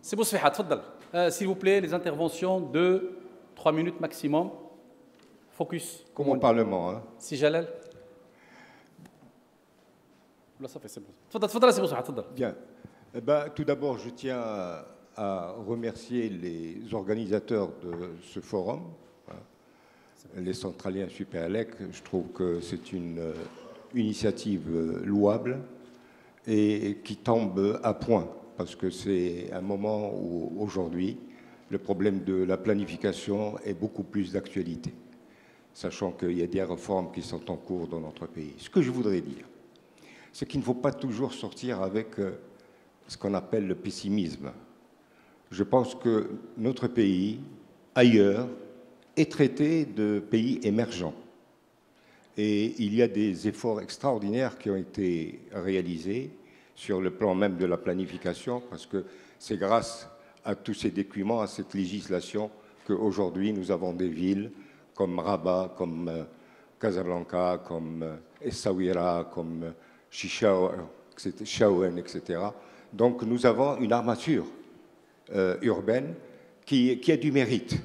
S1: C'est Bousfeha, tfaddal. S'il vous plaît, les interventions de 3 minutes maximum. Focus.
S6: Comme au Parlement. Hein.
S1: Si Jalal. Là, ça fait, c'est bon. Tfaddal, c'est Bousfeha, tfaddal.
S6: Bien. Eh ben, tout d'abord, je tiens à remercier les organisateurs de ce forum, hein, les Centraliens Superlec. Je trouve que c'est une initiative louable et qui tombe à point, parce que c'est un moment où, aujourd'hui, le problème de la planification est beaucoup plus d'actualité, sachant qu'il y a des réformes qui sont en cours dans notre pays. Ce que je voudrais dire, c'est qu'il ne faut pas toujours sortir avec ce qu'on appelle le pessimisme. Je pense que notre pays, ailleurs, est traité de pays émergent. Et il y a des efforts extraordinaires qui ont été réalisés sur le plan même de la planification, parce que c'est grâce à tous ces documents, à cette législation, qu'aujourd'hui nous avons des villes comme Rabat, comme Casablanca, comme Essaouira, comme Chaouen, etc. Donc nous avons une armature urbaine qui a du mérite.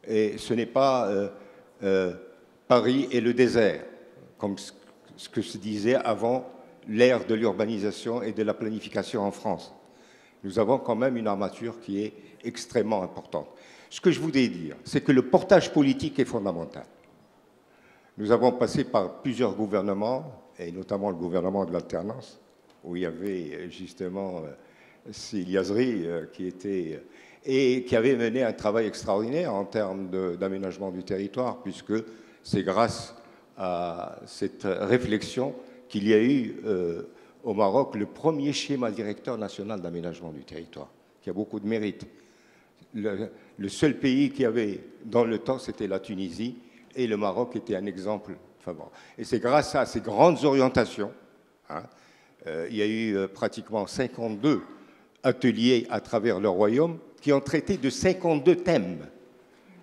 S6: Et ce n'est pas Paris et le désert, comme ce que se disait avant l'ère de l'urbanisation et de la planification en France. Nous avons quand même une armature qui est extrêmement importante. Ce que je voudrais dire, c'est que le portage politique est fondamental. Nous avons passé par plusieurs gouvernements, et notamment le gouvernement de l'alternance, où il y avait justement Syl Yazri qui avait mené un travail extraordinaire en termes d'aménagement du territoire, puisque c'est grâce à cette réflexion qu'il y a eu au Maroc le premier schéma directeur national d'aménagement du territoire, qui a beaucoup de mérite. Le seul pays qui avait dans le temps, c'était la Tunisie, et le Maroc était un exemple favorable. Et c'est grâce à ces grandes orientations, hein, il y a eu pratiquement 52 ateliers à travers le royaume qui ont traité de 52 thèmes.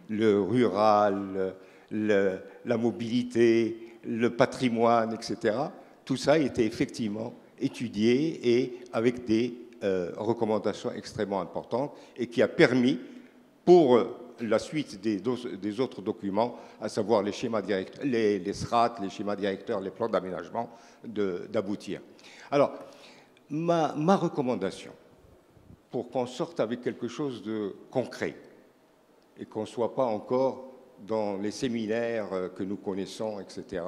S6: Le rural, la mobilité, le patrimoine, etc. Tout ça a été effectivement étudié et avec des recommandations extrêmement importantes et qui a permis pour la suite des autres documents, à savoir les schémas directeurs, les SRAT, les schémas directeurs, les plans d'aménagement, d'aboutir. Alors, ma recommandation, pour qu'on sorte avec quelque chose de concret et qu'on ne soit pas encore dans les séminaires que nous connaissons, etc.,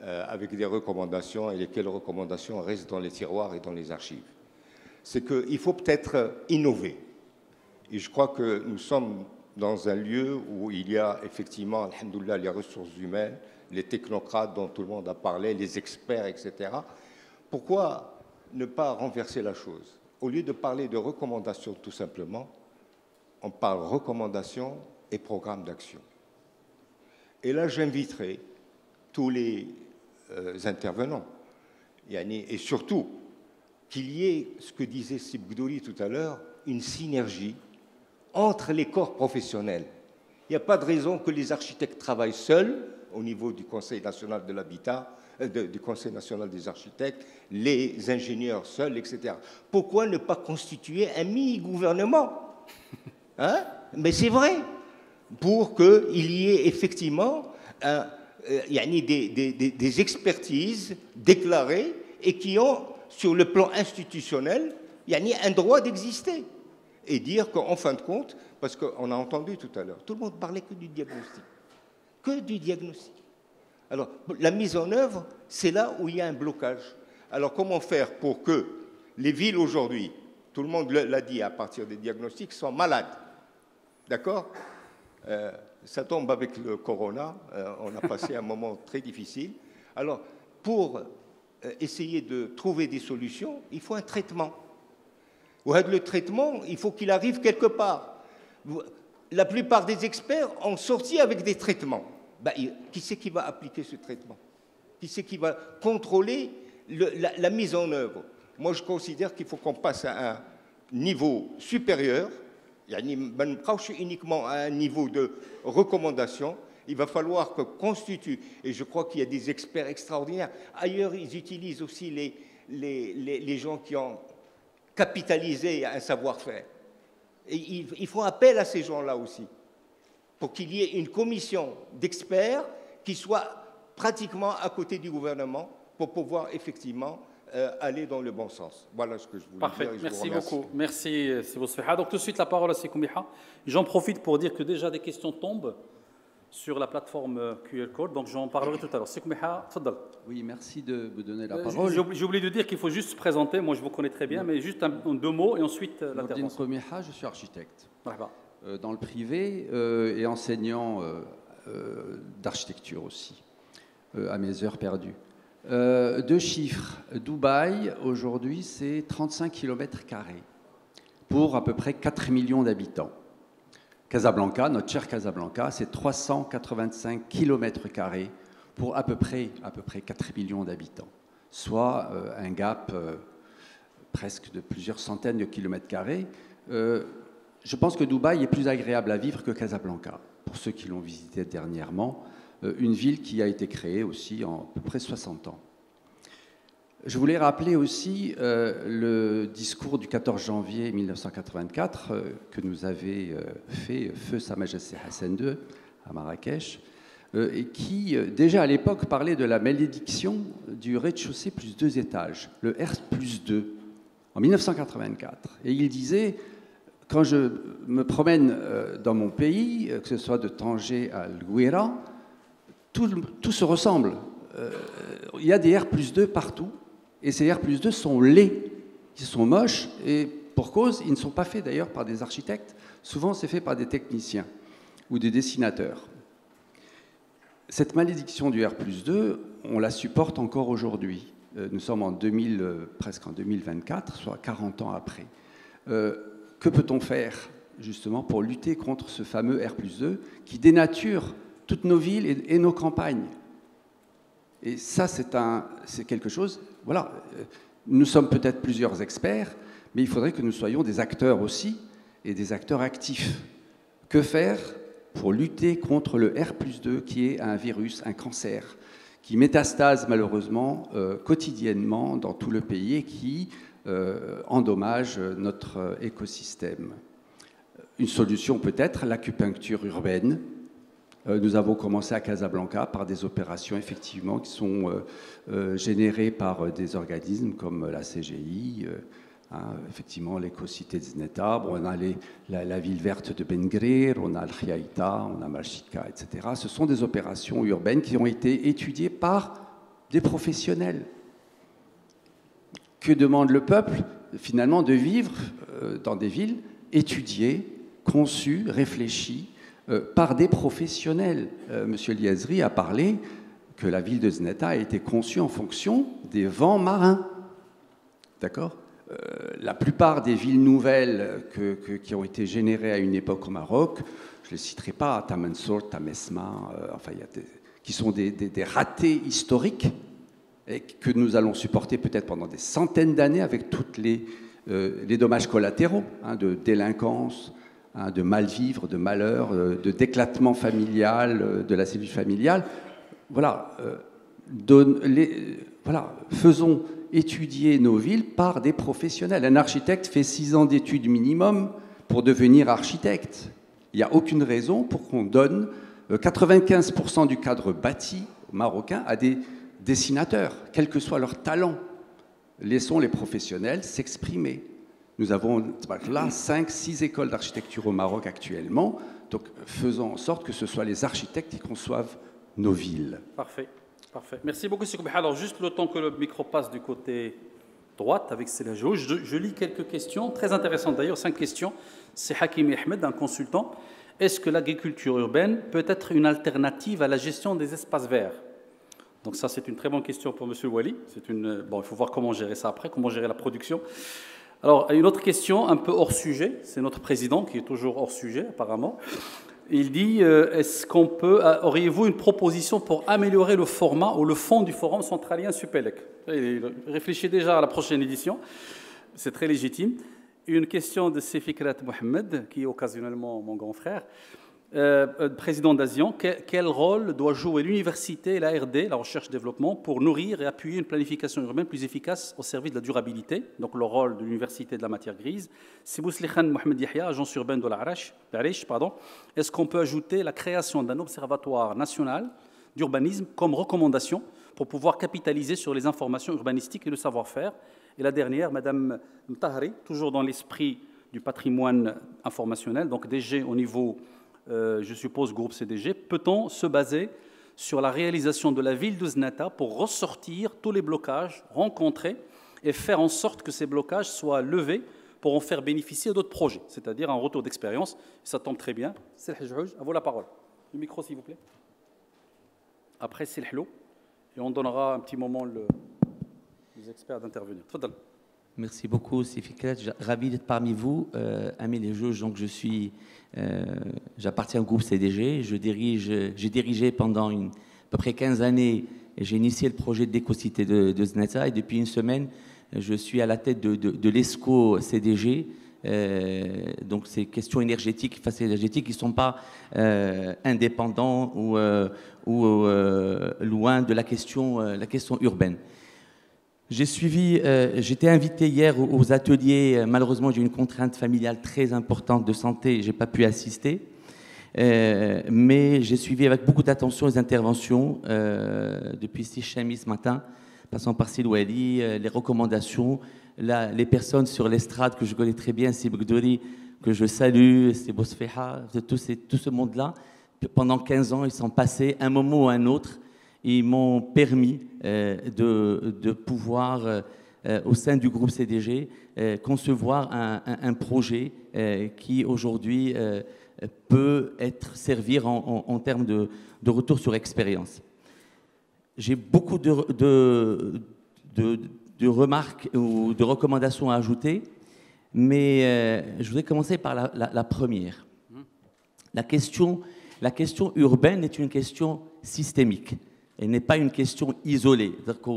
S6: avec des recommandations et lesquelles recommandations restent dans les tiroirs et dans les archives, c'est qu'il faut peut-être innover. Et je crois que nous sommes dans un lieu où il y a effectivement, alhamdoulilah, les ressources humaines, les technocrates dont tout le monde a parlé, les experts, etc. Pourquoi ne pas renverser la chose? Au lieu de parler de recommandations tout simplement, on parle recommandations et programmes d'action. Et là, j'inviterai tous les intervenants, et surtout qu'il y ait, ce que disait Sib Gdouri tout à l'heure, une synergie entre les corps professionnels. Il n'y a pas de raison que les architectes travaillent seuls au niveau du Conseil national de l'habitat, du Conseil national des architectes, les ingénieurs seuls, etc. Pourquoi ne pas constituer un mini-gouvernement, hein? Mais c'est vrai, pour qu'il y ait effectivement des expertises déclarées et qui ont, sur le plan institutionnel, un droit d'exister. Et dire qu'en fin de compte, parce qu'on a entendu tout à l'heure, tout le monde parlait que du diagnostic. Que du diagnostic. Alors, la mise en œuvre, c'est là où il y a un blocage. Alors, comment faire pour que les villes aujourd'hui, tout le monde l'a dit à partir des diagnostics, sont malades? D'accord? Ça tombe avec le corona, on a passé un moment très difficile. Alors, pour essayer de trouver des solutions, il faut un traitement. Le traitement, il faut qu'il arrive quelque part. La plupart des experts ont sorti avec des traitements. Qui c'est qui va appliquer ce traitement? Qui c'est qui va contrôler la mise en œuvre? Moi, je considère qu'il faut qu'on passe à un niveau supérieur, uniquement à un niveau de recommandation. Il va falloir que constitue, et je crois qu'il y a des experts extraordinaires. Ailleurs, ils utilisent aussi les gens qui ont capitalisé un savoir-faire. Et ils font appel à ces gens-là aussi, pour qu'il y ait une commission d'experts qui soit pratiquement à côté du gouvernement pour pouvoir effectivement aller dans le bon sens. Voilà ce que je voulais dire.
S1: Parfait, merci beaucoup. Merci, Sibou Sfiha. Donc tout de suite la parole à Sekou Miha. J'en profite pour dire que déjà des questions tombent sur la plateforme QR Code, donc j'en parlerai tout à l'heure. Sekou Miha, tfaddal.
S7: Oui, merci de me donner la parole.
S1: J'ai oublié de dire qu'il faut juste se présenter, moi je vous connais très bien, mais juste deux mots et ensuite l'intervention.
S7: Nordine Miha, je suis architecte. Dans le privé et enseignant d'architecture aussi, à mes heures perdues. Deux chiffres. Dubaï, aujourd'hui, c'est 35 km² pour à peu près 4 millions d'habitants. Casablanca, notre cher Casablanca, c'est 385 km² pour à peu près 4 millions d'habitants, soit un gap presque de plusieurs centaines de kilomètres carrés. Je pense que Dubaï est plus agréable à vivre que Casablanca, pour ceux qui l'ont visité dernièrement, une ville qui a été créée aussi en à peu près 60 ans. Je voulais rappeler aussi le discours du 14 janvier 1984 que nous avait fait Feu Sa Majesté Hassan II à Marrakech, et qui, déjà à l'époque, parlait de la malédiction du rez-de-chaussée plus 2 étages, le R+2, en 1984. Et il disait, quand je me promène dans mon pays, que ce soit de Tanger à l'Gouira, tout se ressemble. Il y a des R+2 partout, et ces R+2 sont laids, ils sont moches, et pour cause, ils ne sont pas faits d'ailleurs par des architectes, souvent c'est fait par des techniciens ou des dessinateurs. Cette malédiction du R+2, on la supporte encore aujourd'hui. Nous sommes en presque en 2024, soit 40 ans après. Que peut-on faire justement pour lutter contre ce fameux R+2 qui dénature toutes nos villes et nos campagnes? Et ça, c'est quelque chose... Voilà, nous sommes peut-être plusieurs experts, mais il faudrait que nous soyons des acteurs aussi, et des acteurs actifs. Que faire pour lutter contre le R+2, qui est un virus, un cancer, qui métastase malheureusement quotidiennement dans tout le pays et qui endommage notre écosystème? Une solution peut-être, l'acupuncture urbaine. Nous avons commencé à Casablanca par des opérations effectivement qui sont générées par des organismes comme la CGI, effectivement l'éco-cité de Zneta, on a la ville verte de Ben Grir, on a Al-Khiaïta, on a Malchika, etc. Ce sont des opérations urbaines qui ont été étudiées par des professionnels. Que demande le peuple? Finalement de vivre dans des villes étudiées, conçues, réfléchies, par des professionnels. Monsieur Liazri a parlé que la ville de Zneta a été conçue en fonction des vents marins. D'accord? La plupart des villes nouvelles qui ont été générées à une époque au Maroc, je ne les citerai pas, Tamansour, Tamesma, enfin, qui sont des ratés historiques et que nous allons supporter peut-être pendant des centaines d'années avec tous les dommages collatéraux, de délinquance, de mal-vivre, de malheur, de d'éclatement familial, de la cellule familiale. voilà, faisons étudier nos villes par des professionnels. Un architecte fait 6 ans d'études minimum pour devenir architecte. Il n'y a aucune raison pour qu'on donne 95% du cadre bâti marocain à des dessinateurs, quel que soit leur talent. Laissons les professionnels s'exprimer. Nous avons là 5-6 écoles d'architecture au Maroc actuellement, donc faisons en sorte que ce soit les architectes qui conçoivent nos villes.
S1: Parfait, parfait. Merci beaucoup, Sikoubih. Alors, juste le temps que le micro passe du côté droite avec Célagio, je lis quelques questions, très intéressantes d'ailleurs, 5 questions. C'est Hakim Ahmed, un consultant. Est-ce que l'agriculture urbaine peut être une alternative à la gestion des espaces verts? Donc ça, c'est une très bonne question pour M. Wali. Bon, il faut voir comment gérer ça après, comment gérer la production. Alors, une autre question un peu hors sujet, c'est notre président qui est toujours hors sujet apparemment. Il dit, auriez-vous une proposition pour améliorer le format ou le fond du forum centralien Supélec? Il réfléchit déjà à la prochaine édition, c'est très légitime. Une question de Sefikrat Mohamed, qui est occasionnellement mon grand frère, président d'Asian. Quel rôle doit jouer l'université et la R&D, la recherche-développement, pour nourrir et appuyer une planification urbaine plus efficace au service de la durabilité? Donc le rôle de l'université de la matière grise. Sibous-Likhan Mohamed Yahya, agence urbaine de l'Arish. Est-ce qu'on peut ajouter la création d'un observatoire national d'urbanisme comme recommandation pour pouvoir capitaliser sur les informations urbanistiques et le savoir-faire? Et la dernière, Madame Mtahri, toujours dans l'esprit du patrimoine informationnel, donc DG au niveau, je suppose, groupe CDG, peut-on se baser sur la réalisation de la ville de Znata pour ressortir tous les blocages rencontrés et faire en sorte que ces blocages soient levés pour en faire bénéficier d'autres projets, c'est-à-dire un retour d'expérience? Ça tombe très bien. C'est le Hajj, à vous la parole. Le micro, s'il vous plaît. Après, c'est le Hlo, et on donnera un petit moment les experts d'intervenir. Tfadal.
S8: Merci beaucoup, Sefikrat. Ravi d'être parmi vous. Ami les juges, donc j'appartiens au groupe CDG. J'ai dirigé pendant à peu près 15 années, et j'ai initié le projet d'éco-cité de Znata. Et depuis une semaine, je suis à la tête de l'ESCO CDG. Donc ces questions énergétiques, faciles énergétiques, qui ne sont pas indépendants ou loin de la question urbaine. J'étais invité hier aux ateliers. Malheureusement, j'ai eu une contrainte familiale très importante de santé, je n'ai pas pu assister. Mais j'ai suivi avec beaucoup d'attention les interventions depuis Sichami ce matin, passant par Silwali, les recommandations, les personnes sur l'estrade que je connais très bien, c'est Bgdori, que je salue, c'est Bosfeha, tout ce monde-là. Pendant 15 ans, ils sont passés un moment ou un autre. Ils m'ont permis de pouvoir, au sein du groupe CDG, concevoir un projet qui aujourd'hui peut servir en termes de retour sur expérience. J'ai beaucoup de remarques ou de recommandations à ajouter, mais je voudrais commencer par la première. La question urbaine est une question systémique. Elle n'est pas une question isolée. C'est-à-dire que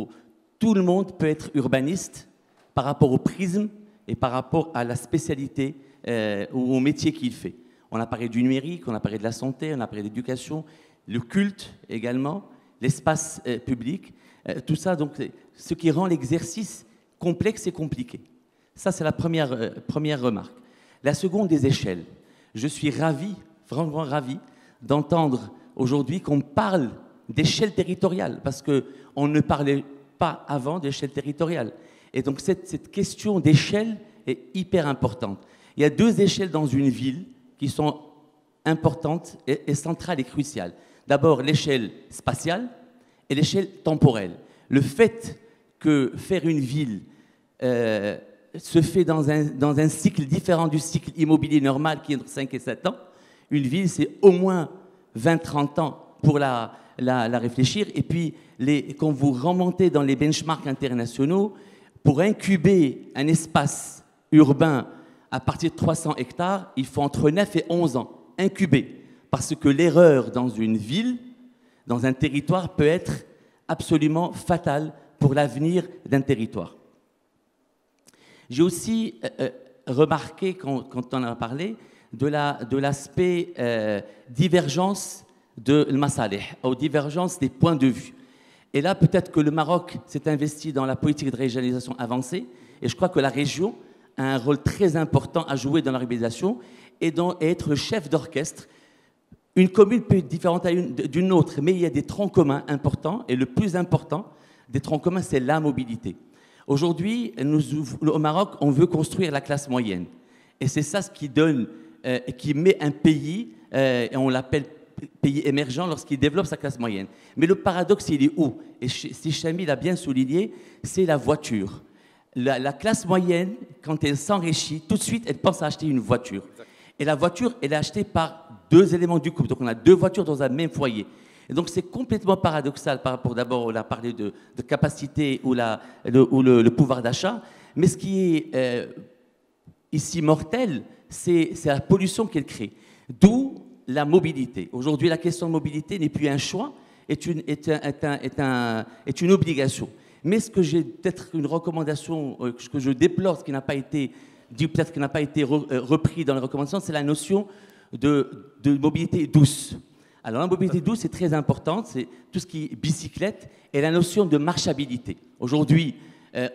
S8: tout le monde peut être urbaniste par rapport au prisme et par rapport à la spécialité ou au métier qu'il fait. On a parlé du numérique, on a parlé de la santé, on a parlé de l'éducation, le culte également, l'espace public. Tout ça, donc, ce qui rend l'exercice complexe et compliqué. Ça, c'est la première remarque. La seconde, des échelles. Je suis ravi, vraiment ravi, d'entendre aujourd'hui qu'on parle d'échelle territoriale, parce qu'on ne parlait pas avant d'échelle territoriale. Et donc cette question d'échelle est hyper importante. Il y a 2 échelles dans une ville qui sont importantes et centrales et cruciales. D'abord, l'échelle spatiale et l'échelle temporelle. Le fait que faire une ville se fait dans un cycle différent du cycle immobilier normal qui est entre 5 et 7 ans, une ville, c'est au moins 20-30 ans pour la réfléchir. Et puis, quand vous remontez dans les benchmarks internationaux, pour incuber un espace urbain à partir de 300 hectares, il faut entre 9 et 11 ans, incuber. Parce que l'erreur dans une ville, dans un territoire, peut être absolument fatale pour l'avenir d'un territoire. J'ai aussi remarqué, quand on en a parlé, de l'aspect divergence de l'masalih, aux divergences des points de vue. Et là, peut-être que le Maroc s'est investi dans la politique de régionalisation avancée, et je crois que la région a un rôle très important à jouer dans la régionalisation et être le chef d'orchestre. Une commune peut être différente d'une autre, mais il y a des troncs communs importants, et le plus important des troncs communs, c'est la mobilité. Aujourd'hui, au Maroc, on veut construire la classe moyenne. Et c'est ça ce qui donne, qui met un pays, et on l'appelle pays émergent lorsqu'il développe sa classe moyenne. Mais le paradoxe, il est où? Et si Chami l'a bien souligné, c'est la voiture. La classe moyenne, quand elle s'enrichit, tout de suite, elle pense à acheter une voiture. Et la voiture, elle est achetée par deux éléments du couple. Donc on a deux voitures dans un même foyer. Et donc c'est complètement paradoxal par rapport, d'abord, on a parlé de capacité ou le pouvoir d'achat. Mais ce qui est ici mortel, c'est la pollution qu'elle crée. D'où la mobilité. Aujourd'hui, la question de mobilité n'est plus un choix, est une obligation. Mais ce que j'ai peut-être une recommandation que je déplore, ce qui n'a pas été dit, peut-être qui n'a pas été repris dans les recommandations, c'est la notion de mobilité douce. Alors la mobilité douce est très importante, c'est tout ce qui est bicyclette et la notion de marchabilité. Aujourd'hui,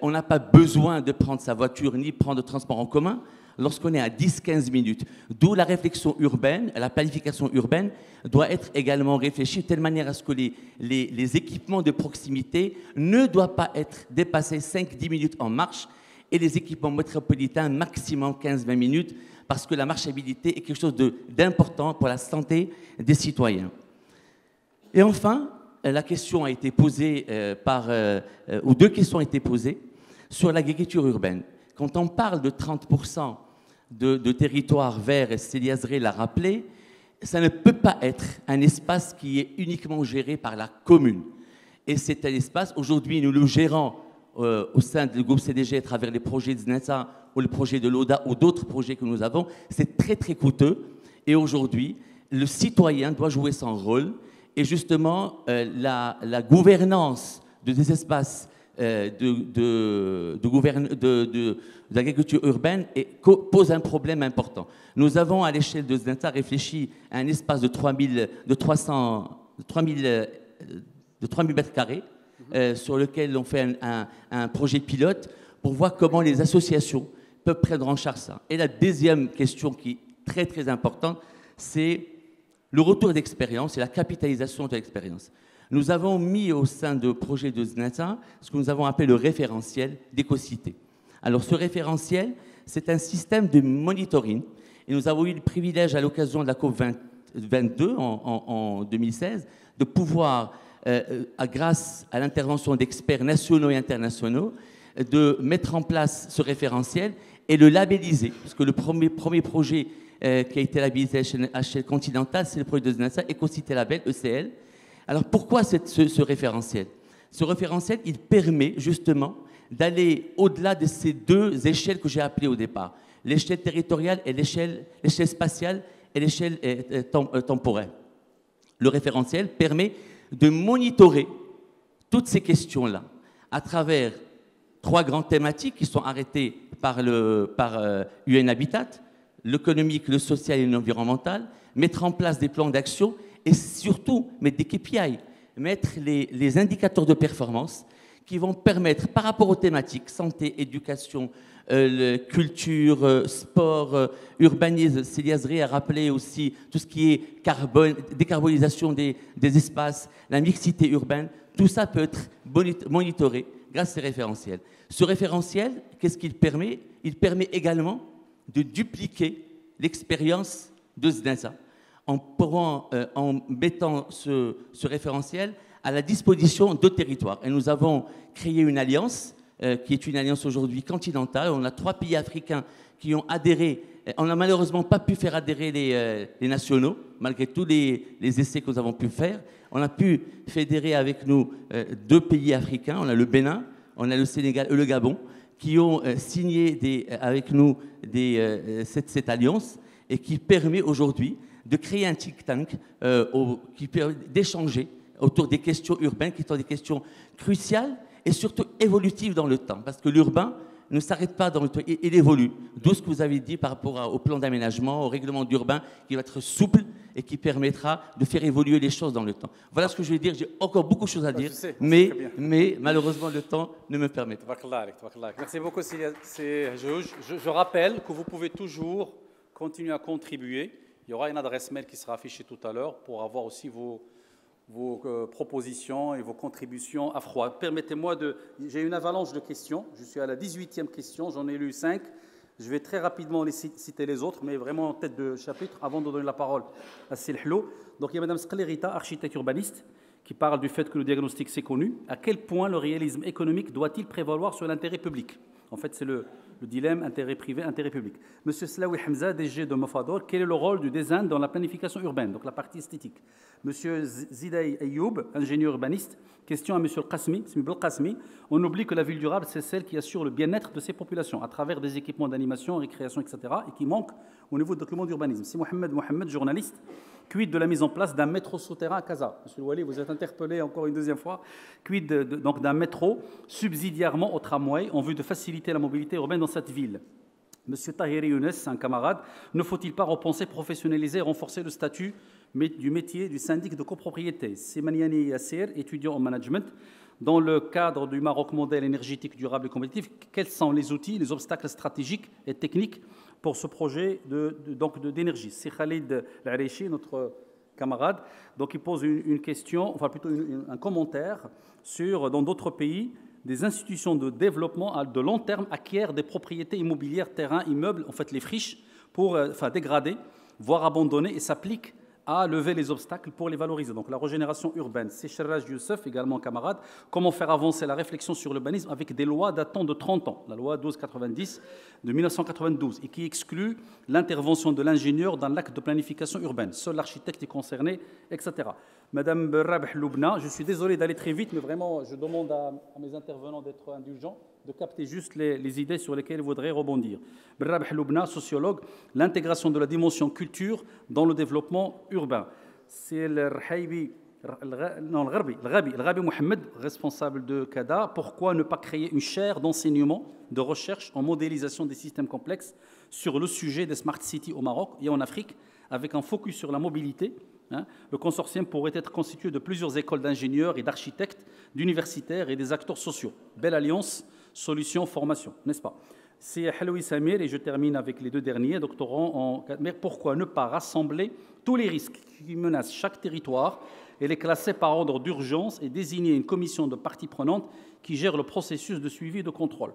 S8: on n'a pas besoin de prendre sa voiture ni prendre de transport en commun lorsqu'on est à 10-15 minutes. D'où la réflexion urbaine, la planification urbaine doit être également réfléchie de telle manière à ce que les équipements de proximité ne doivent pas être dépassés 5-10 minutes en marche et les équipements métropolitains maximum 15-20 minutes parce que la marchabilité est quelque chose d'important pour la santé des citoyens. Et enfin, la question a été posée ou deux questions ont été posées sur l'agriculture urbaine. Quand on parle de 30% de territoire vert, et Célia Zré l'a rappelé, ça ne peut pas être un espace qui est uniquement géré par la commune. Et c'est un espace, aujourd'hui, nous le gérons au sein du groupe CDG à travers les projets de ZNESA ou le projet de l'ODA ou d'autres projets que nous avons. C'est très, très coûteux. Et aujourd'hui, le citoyen doit jouer son rôle. Et justement, la gouvernance de ces espaces d'agriculture urbaine pose un problème important. Nous avons, à l'échelle de ZNESA, réfléchi à un espace de 3000 mètres carrés sur lequel on fait un projet pilote pour voir comment les associations peuvent prendre en charge ça. Et la deuxième question qui est très, très importante, c'est le retour d'expérience et la capitalisation de l'expérience. Nous avons mis au sein de projet de ZNESA ce que nous avons appelé le référentiel d'écocité. Alors ce référentiel, c'est un système de monitoring. Et nous avons eu le privilège à l'occasion de la COP 22 en 2016 de pouvoir, grâce à l'intervention d'experts nationaux et internationaux, de mettre en place ce référentiel et le labelliser. Parce que le premier projet qui a été labellisé à l'échelle continentale, c'est le projet de ZNESA, Écocité Label, ECL. Alors pourquoi ce référentiel? Ce référentiel, il permet justement d'aller au-delà de ces deux échelles que j'ai appelées au départ, l'échelle territoriale et l'échelle spatiale et l'échelle temporelle. Le référentiel permet de monitorer toutes ces questions-là à travers 3 grandes thématiques qui sont arrêtées par UN Habitat, l'économique, le social et l'environnemental, mettre en place des plans d'action et surtout mettre des KPI, mettre les indicateurs de performance qui vont permettre, par rapport aux thématiques, santé, éducation, culture, sport, urbanisme, Célia Zré a rappelé aussi tout ce qui est décarbonisation des espaces, la mixité urbaine, tout ça peut être monitoré grâce à ces référentiels. Ce référentiel, qu'est-ce qu'il permet? Il permet également de dupliquer l'expérience de ZNESA en mettant ce référentiel à la disposition de territoires. Et nous avons créé une alliance, qui est une alliance aujourd'hui continentale. On a 3 pays africains qui ont adhéré. On n'a malheureusement pas pu faire adhérer les nationaux, malgré tous les essais que nous avons pu faire. On a pu fédérer avec nous 2 pays africains. On a le Bénin, on a le Sénégal et le Gabon, qui ont signé avec nous cette alliance et qui permet aujourd'hui de créer un think tank qui permet d'échanger autour des questions urbaines, qui sont des questions cruciales et surtout évolutives dans le temps. Parce que l'urbain ne s'arrête pas dans le temps, il évolue. D'où ce que vous avez dit par rapport au plan d'aménagement, au règlement urbain, qui va être souple et qui permettra de faire évoluer les choses dans le temps. Voilà ce que je vais dire. J'ai encore beaucoup de choses à dire, mais malheureusement, le temps ne me permet pas.
S1: Merci beaucoup, Célia. Je rappelle que vous pouvez toujours continuer à contribuer. Il y aura une adresse mail qui sera affichée tout à l'heure pour avoir aussi vos propositions et vos contributions à froid. Permettez-moi de... J'ai une avalanche de questions. Je suis à la 18e question. J'en ai lu 5. Je vais très rapidement citer les autres, mais vraiment en tête de chapitre, avant de donner la parole à Silhlo. Donc il y a Mme Sklerita, architecte urbaniste, qui parle du fait que le diagnostic c'est connu. À quel point le réalisme économique doit-il prévaloir sur l'intérêt public? En fait, c'est le dilemme intérêt privé, intérêt public. Monsieur Slaoui Hamza, DG de Mofador, quel est le rôle du design dans la planification urbaine, donc la partie esthétique? Monsieur Zidaï Ayoub, ingénieur urbaniste, question à Monsieur Qasmi. On oublie que la ville durable, c'est celle qui assure le bien-être de ses populations à travers des équipements d'animation, récréation, etc. et qui manque au niveau de documents d'urbanisme. C'est Mohamed, journaliste. Quid de la mise en place d'un métro souterrain à Casa? Monsieur Louali, vous êtes interpellé encore une deuxième fois. Quid donc d'un métro subsidiairement au tramway en vue de faciliter la mobilité urbaine dans cette ville? Monsieur Tahiri Younes, un camarade, ne faut-il pas repenser, professionnaliser et renforcer le statut du métier du syndic de copropriété? C'est Maniani Yassir, étudiant en management. Dans le cadre du Maroc modèle énergétique durable et compétitif, quels sont les outils, les obstacles stratégiques et techniques pour ce projet d'énergie? C'est Khalid L'Arechi, notre camarade. Donc il pose une question, enfin plutôt un commentaire sur, dans d'autres pays, des institutions de développement de long terme acquièrent des propriétés immobilières, terrains, immeubles, en fait les friches, pour dégrader, voire abandonner, et s'appliquent à lever les obstacles pour les valoriser. Donc la régénération urbaine. C'est Sherraj Youssef, également camarade. Comment faire avancer la réflexion sur l'urbanisme avec des lois datant de 30 ans, la loi 1290 de 1992, et qui exclut l'intervention de l'ingénieur dans l'acte de planification urbaine. Seul l'architecte est concerné, etc. Madame Berrabh Loubna, je suis désolé d'aller très vite, mais vraiment, je demande à mes intervenants d'être indulgents, de capter juste les idées sur lesquelles ils voudraient rebondir. Berrabh Loubna, sociologue, l'intégration de la dimension culture dans le développement urbain. C'est le Ghabi Mohamed, responsable de CADA. Pourquoi ne pas créer une chaire d'enseignement, de recherche en modélisation des systèmes complexes sur le sujet des smart cities au Maroc et en Afrique, avec un focus sur la mobilité? Le consortium pourrait être constitué de plusieurs écoles d'ingénieurs et d'architectes, d'universitaires et des acteurs sociaux. Belle alliance, solution, formation, n'est-ce pas? C'est Haloui Samir, et je termine avec les deux derniers, doctorants en... Mais pourquoi ne pas rassembler tous les risques qui menacent chaque territoire et les classer par ordre d'urgence et désigner une commission de parties prenantes qui gère le processus de suivi et de contrôle?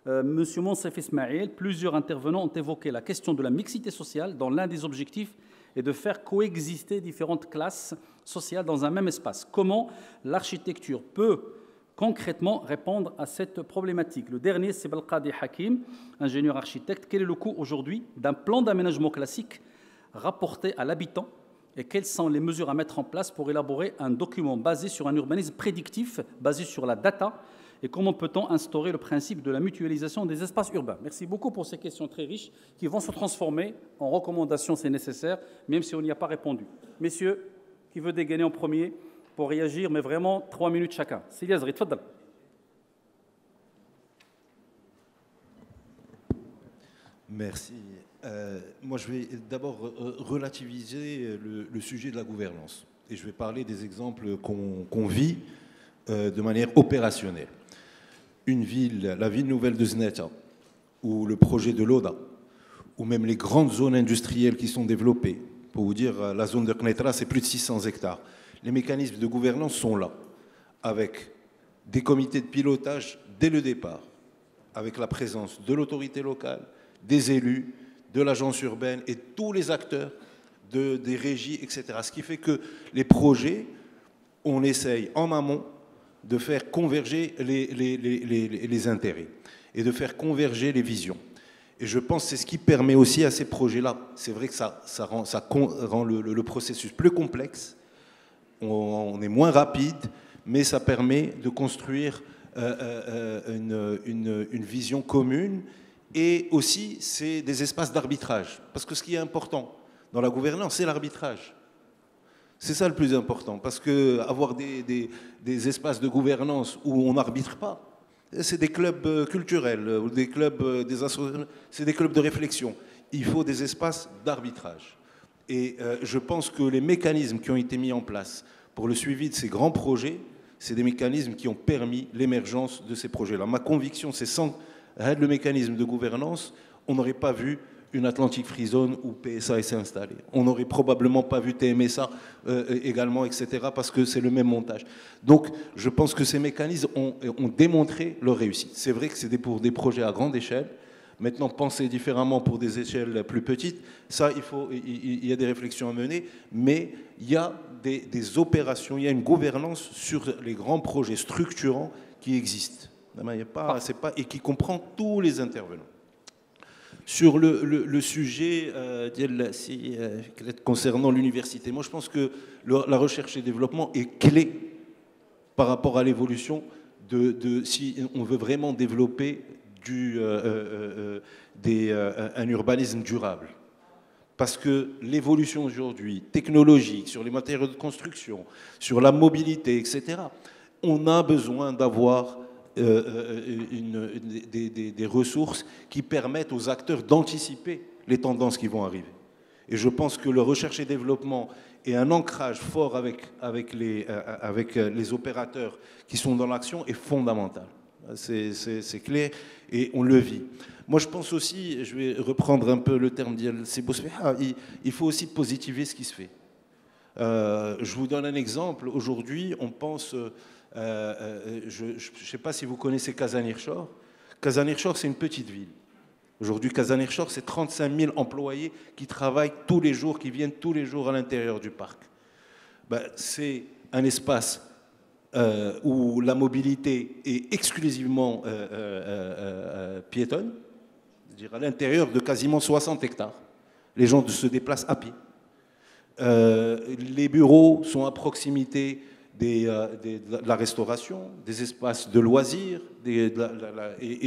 S1: Monsieur Monsef Ismail, plusieurs intervenants ont évoqué la question de la mixité sociale dans l'un des objectifs et de faire coexister différentes classes sociales dans un même espace. Comment l'architecture peut concrètement répondre à cette problématique? Le dernier, c'est Belkadi Hakim, ingénieur architecte. Quel est le coût aujourd'hui d'un plan d'aménagement classique rapporté à l'habitant et quelles sont les mesures à mettre en place pour élaborer un document basé sur un urbanisme prédictif, basé sur la data, et comment peut-on instaurer le principe de la mutualisation des espaces urbains? Merci beaucoup pour ces questions très riches qui vont se transformer en recommandations, c'est nécessaire, même si on n'y a pas répondu. Messieurs, qui veut dégainer en premier pour réagir, mais vraiment 3 minutes chacun. Célia Zri, tfaddal.
S2: Merci. Moi, je vais d'abord relativiser le sujet de la gouvernance. Et je vais parler des exemples qu'on vit de manière opérationnelle. Une ville, la ville nouvelle de Zneta, ou le projet de l'Oda, ou même les grandes zones industrielles qui sont développées. Pour vous dire, la zone de Knetra, c'est plus de 600 hectares. Les mécanismes de gouvernance sont là, avec des comités de pilotage dès le départ, avec la présence de l'autorité locale, des élus, de l'agence urbaine et tous les acteurs des régies, etc. Ce qui fait que les projets, on essaye en amont de faire converger les intérêts et de faire converger les visions. Et je pense que c'est ce qui permet aussi à ces projets-là. C'est vrai que ça rend le processus plus complexe, on est moins rapide, mais ça permet de construire une vision commune. Et aussi, c'est des espaces d'arbitrage. Parce que ce qui est important dans la gouvernance, c'est l'arbitrage. C'est ça le plus important, parce qu'avoir des espaces de gouvernance où on n'arbitre pas, C'est des clubs culturels, ou des clubs, des associations, c'est des clubs de réflexion. Il faut des espaces d'arbitrage. Et je pense que les mécanismes qui ont été mis en place pour le suivi de ces grands projets, c'est des mécanismes qui ont permis l'émergence de ces projets-là. Ma conviction, c'est sans le mécanisme de gouvernance, on n'aurait pas vu une Atlantic Free Zone où PSA s'est installé. On n'aurait probablement pas vu TMSA également, etc., parce que c'est le même montage. Donc, je pense que ces mécanismes ont démontré leur réussite. C'est vrai que c'est pour des projets à grande échelle. Maintenant, penser différemment pour des échelles plus petites, ça, il y a des réflexions à mener, mais il y a des opérations, il y a une gouvernance sur les grands projets structurants qui existent. Et qui comprend tous les intervenants. Sur le sujet concernant l'université, moi je pense que la recherche et développement est clé par rapport à l'évolution si on veut vraiment développer un urbanisme durable. Parce que l'évolution aujourd'hui, technologique, sur les matériaux de construction, sur la mobilité, etc., on a besoin d'avoir des ressources qui permettent aux acteurs d'anticiper les tendances qui vont arriver. Et je pense que le recherche et développement et un ancrage fort avec les opérateurs qui sont dans l'action est fondamental. C'est clair et on le vit. Moi, je pense aussi, je vais reprendre un peu le terme d'Al-Sibosbeha, il faut aussi positiver ce qui se fait. Je vous donne un exemple. Aujourd'hui, on pense... je ne sais pas si vous connaissez Kazanirchor. Kazanirchor, c'est une petite ville. Aujourd'hui, Kazanirchor, c'est 35 000 employés qui travaillent tous les jours, qui viennent tous les jours à l'intérieur du parc. C'est un espace où la mobilité est exclusivement piétonne, c'est-à-dire à l'intérieur de quasiment 60 hectares. Les gens se déplacent à pied. Les bureaux sont à proximité de la restauration, des espaces de loisirs, et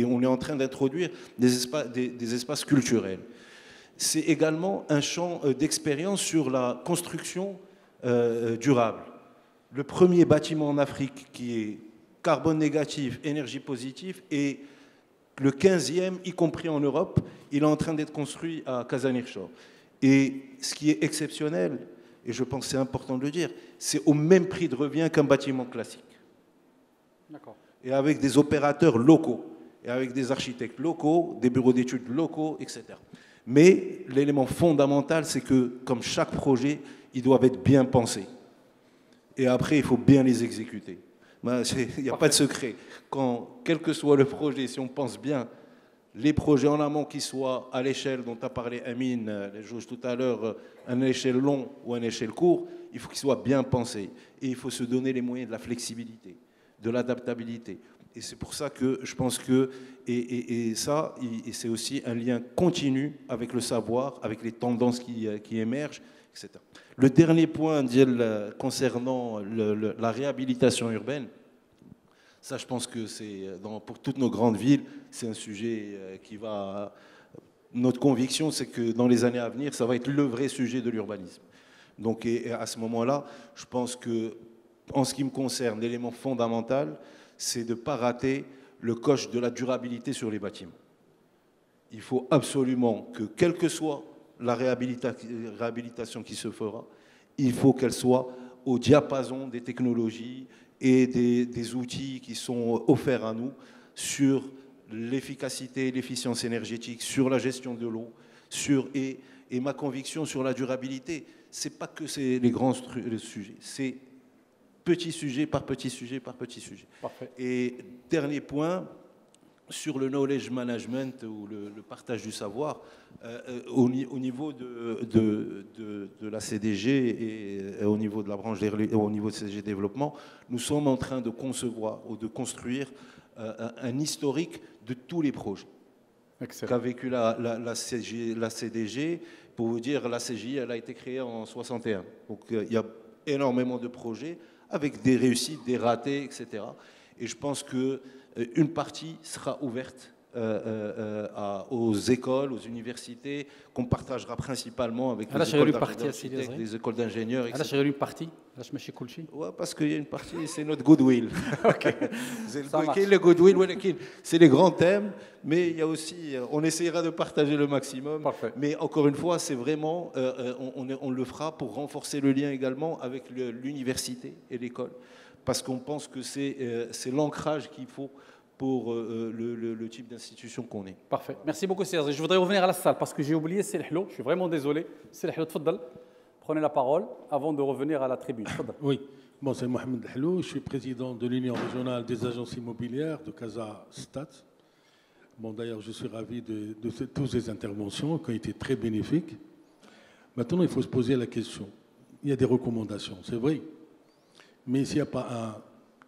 S2: on est en train d'introduire des espaces culturels. C'est également un champ d'expérience sur la construction durable. Le premier bâtiment en Afrique qui est carbone négatif, énergie positive, et le 15e, y compris en Europe, il est en train d'être construit à Kazanirchor. Et ce qui est exceptionnel, et je pense que c'est important de le dire, c'est au même prix de revient qu'un bâtiment classique. D'accord. Et avec des opérateurs locaux, et avec des architectes locaux, des bureaux d'études locaux, etc. Mais l'élément fondamental, c'est que, comme chaque projet, ils doivent être bien pensés. Et après, il faut bien les exécuter. Il n'y a pas de secret. Quel que soit le projet, si on pense bien, les projets en amont qui soient à l'échelle dont a parlé Amine, les juges tout à l'heure, à une échelle longue ou à une échelle courte, il faut qu'ils soient bien pensés. Et il faut se donner les moyens de la flexibilité, de l'adaptabilité. Et c'est pour ça que je pense que, c'est aussi un lien continu avec le savoir, avec les tendances qui émergent, etc. Le dernier point concernant la réhabilitation urbaine, ça, je pense que pour toutes nos grandes villes, c'est un sujet qui va... Notre conviction, c'est que dans les années à venir, ça va être le vrai sujet de l'urbanisme. Donc, et à ce moment-là, je pense que, en ce qui me concerne, l'élément fondamental, c'est de ne pas rater le coche de la durabilité sur les bâtiments. Il faut absolument que, quelle que soit la réhabilitation qui se fera, il faut qu'elle soit au diapason des technologies et des outils qui sont offerts à nous sur l'efficacité, l'efficience énergétique, sur la gestion de l'eau, et ma conviction sur la durabilité. Ce n'est pas que c'est les grands sujets, c'est petit sujet par petit sujet par petit sujet. Parfait. Et dernier point, sur le knowledge management ou le partage du savoir, au niveau de la CDG et au niveau de la branche, au niveau de CDG Développement, nous sommes en train de concevoir ou de construire un historique de tous les projets qu'a vécu la CDG. Pour vous dire, la CGI, elle a été créée en 61. Donc il y a énormément de projets avec des réussites, des ratés, etc. Et je pense qu'une partie sera ouverte aux écoles, aux universités, qu'on partagera principalement avec les écoles d'ingénieurs, etc.
S1: Alors, une partie.
S2: Ouais, parce qu'il y a une partie, c'est notre goodwill. Le goodwill, c'est les grands thèmes, mais il y a aussi, on essaiera de partager le maximum.
S1: Parfait.
S2: Mais encore une fois, c'est vraiment, on le fera pour renforcer le lien également avec l'université et l'école, parce qu'on pense que c'est l'ancrage qu'il faut pour le type d'institution qu'on est.
S1: Parfait. Merci beaucoup, Serge. Je voudrais revenir à la salle parce que j'ai oublié Selhlo. Je suis vraiment désolé. Selhlo, tfaddal. Prenez la parole avant de revenir à la tribune.
S9: Oui. Bon, c'est Mohamed Hello. Je suis président de l'Union régionale des agences immobilières de Casa Stat. Bon, d'ailleurs, je suis ravi de toutes ces interventions qui ont été très bénéfiques. Maintenant, il faut se poser la question. Il y a des recommandations, c'est vrai. Mais s'il n'y a pas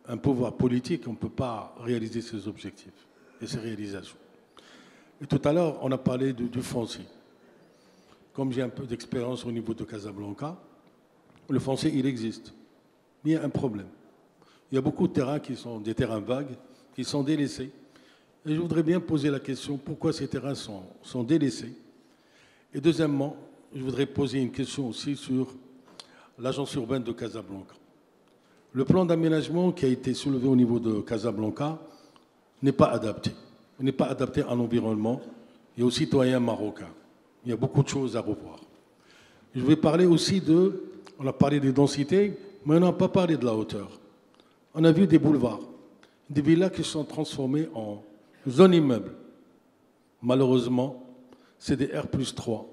S9: un pouvoir politique, on ne peut pas réaliser ses objectifs et ses réalisations. Et tout à l'heure, on a parlé du foncier. Comme j'ai un peu d'expérience au niveau de Casablanca, le foncier, il existe. Mais il y a un problème. Il y a beaucoup de terrains qui sont des terrains vagues, qui sont délaissés. Et je voudrais bien poser la question, pourquoi ces terrains sont délaissés? Et deuxièmement, je voudrais poser une question aussi sur l'agence urbaine de Casablanca. Le plan d'aménagement qui a été soulevé au niveau de Casablanca n'est pas adapté. Il n'est pas adapté à l'environnement et aux citoyens marocains. Il y a beaucoup de choses à revoir. Je vais parler aussi on a parlé des densités, mais on n'a pas parlé de la hauteur. On a vu des boulevards, des villas qui sont transformées en zones immeubles. Malheureusement, c'est des R+3,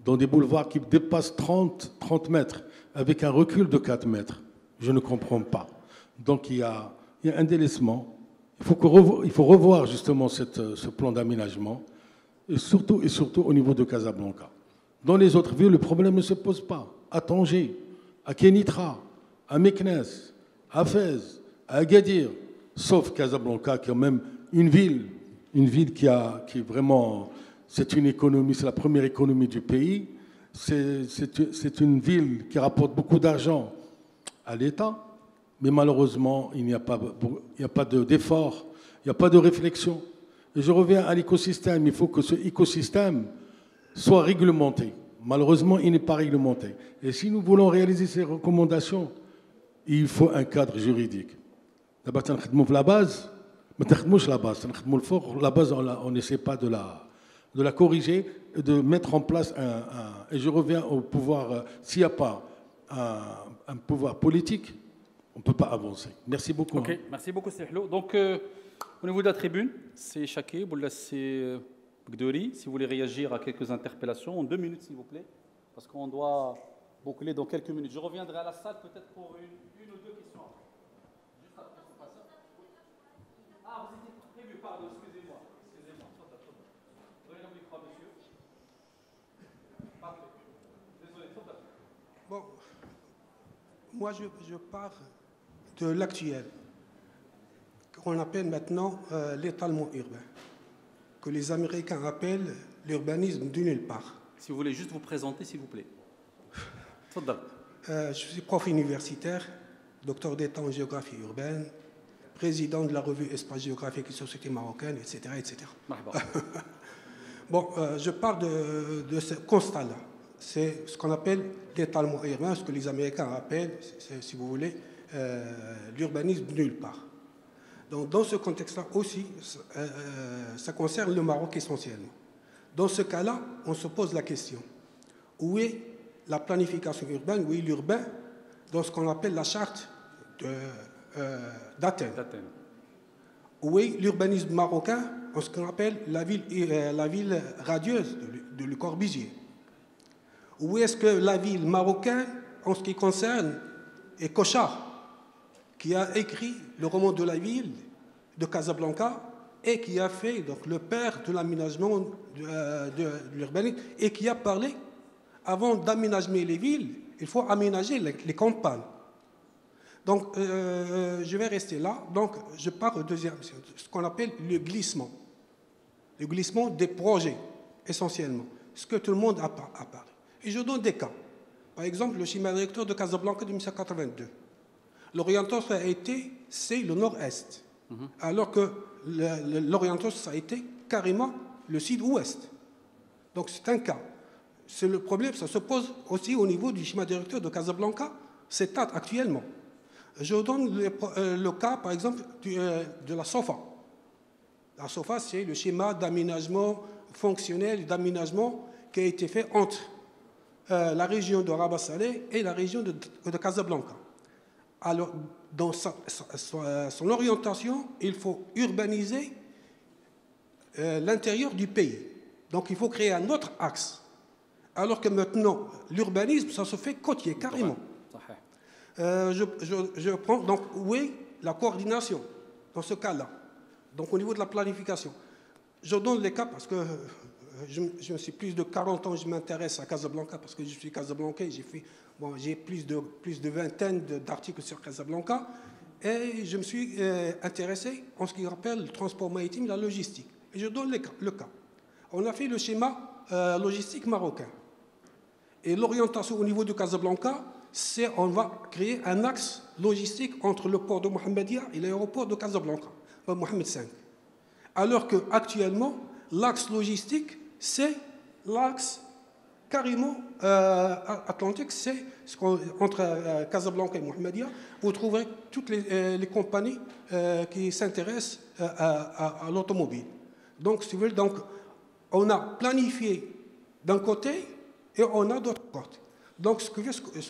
S9: dans des boulevards qui dépassent 30 mètres, avec un recul de 4 mètres. Je ne comprends pas. Donc il y a un délaissement. Il faut revoir justement ce plan d'aménagement, et surtout au niveau de Casablanca. Dans les autres villes, le problème ne se pose pas. À Tanger, à Kenitra, à Meknès, à Fès, à Agadir, sauf Casablanca, qui est quand même une ville qui est vraiment, c'est une économie, c'est la première économie du pays. C'est une ville qui rapporte beaucoup d'argent à l'État, mais malheureusement, il n'y a pas d'effort, il n'y a pas de réflexion. Et je reviens à l'écosystème. Il faut que ce écosystème soit réglementé. Malheureusement, il n'est pas réglementé. Et si nous voulons réaliser ces recommandations, il faut un cadre juridique. D'abord, la base, mais la base, la base, on n'essaie pas de la corriger et de mettre en place et je reviens au pouvoir. S'il n'y a pas un pouvoir politique, on ne peut pas avancer. Merci beaucoup.
S1: Ok, merci beaucoup, Selhlo. Donc, au niveau de la tribune, c'est Chakib, ou là c'est Gdori. Si vous voulez réagir à quelques interpellations, en 2 minutes, s'il vous plaît, parce qu'on doit boucler dans quelques minutes. Je reviendrai à la salle peut-être pour une ou deux questions. Juste après, c'est pas ça. Ah, vous étiez prévu, pardon, excusez-moi. Donnez le micro, monsieur. Parfait. Désolé,
S10: bon, moi je pars de l'actuel, qu'on appelle maintenant l'étalement urbain, que les Américains appellent l'urbanisme du nulle part.
S1: Si vous voulez juste vous présenter, s'il vous plaît.
S10: Je suis prof universitaire, docteur d'État en géographie urbaine, président de la revue Espace géographique et société marocaine, etc. etc. Bon, je pars de ce constat-là. C'est ce qu'on appelle l'étalement urbain, ce que les Américains appellent, si vous voulez, l'urbanisme de nulle part. Donc, dans ce contexte-là aussi, ça concerne le Maroc essentiellement. Dans ce cas-là, on se pose la question, où est la planification urbaine, où est l'urbain, dans ce qu'on appelle la charte d'Athènes? Où est l'urbanisme marocain, en ce qu'on appelle la ville radieuse de Le Corbusier? Où est-ce que la ville marocaine, en ce qui concerne, est Kochar, qui a écrit le roman de la ville de Casablanca et qui a fait donc, le père de l'aménagement de l'urbanisme et qui a parlé, avant d'aménager les villes, il faut aménager les campagnes. Donc, je vais rester là. Donc, je pars au deuxième, ce qu'on appelle le glissement. Le glissement des projets, essentiellement. Ce que tout le monde a parlé. Et je donne des cas. Par exemple, le schéma directeur de Casablanca de 1982. L'orientation a été, c'est le nord-est. Alors que l'orientation, ça a été carrément le sud-ouest. Donc c'est un cas. C'est le problème, ça se pose aussi au niveau du schéma directeur de Casablanca, c'est actuellement. Je donne le cas, par exemple, de la SOFA. La SOFA, c'est le schéma d'aménagement fonctionnel et d'aménagement qui a été fait entre la région de Rabat Salé et la région de Casablanca. Alors, dans son orientation, il faut urbaniser l'intérieur du pays. Donc, il faut créer un autre axe. Alors que maintenant, l'urbanisme, ça se fait côtier, carrément. Je prends, donc, où est la coordination dans ce cas-là? Donc, au niveau de la planification. Je donne les cas parce que je suis plus de 40 ans, je m'intéresse à Casablanca parce que je suis casablancais. J'ai plus de vingtaine d'articles sur Casablanca et je me suis intéressé en ce qui rappelle le transport maritime et la logistique. Et je donne le cas. On a fait le schéma logistique marocain. Et l'orientation au niveau de Casablanca, c'est on va créer un axe logistique entre le port de Mohammedia et l'aéroport de Casablanca, Mohamed V. Alors qu'actuellement, l'axe logistique, c'est l'axe carrément atlantique, c'est entre Casablanca et Mohammedia. Vous trouverez toutes les compagnies qui s'intéressent à l'automobile. Donc, si vous voulez, donc, on a planifié d'un côté et on a d'autre côté. Donc, ce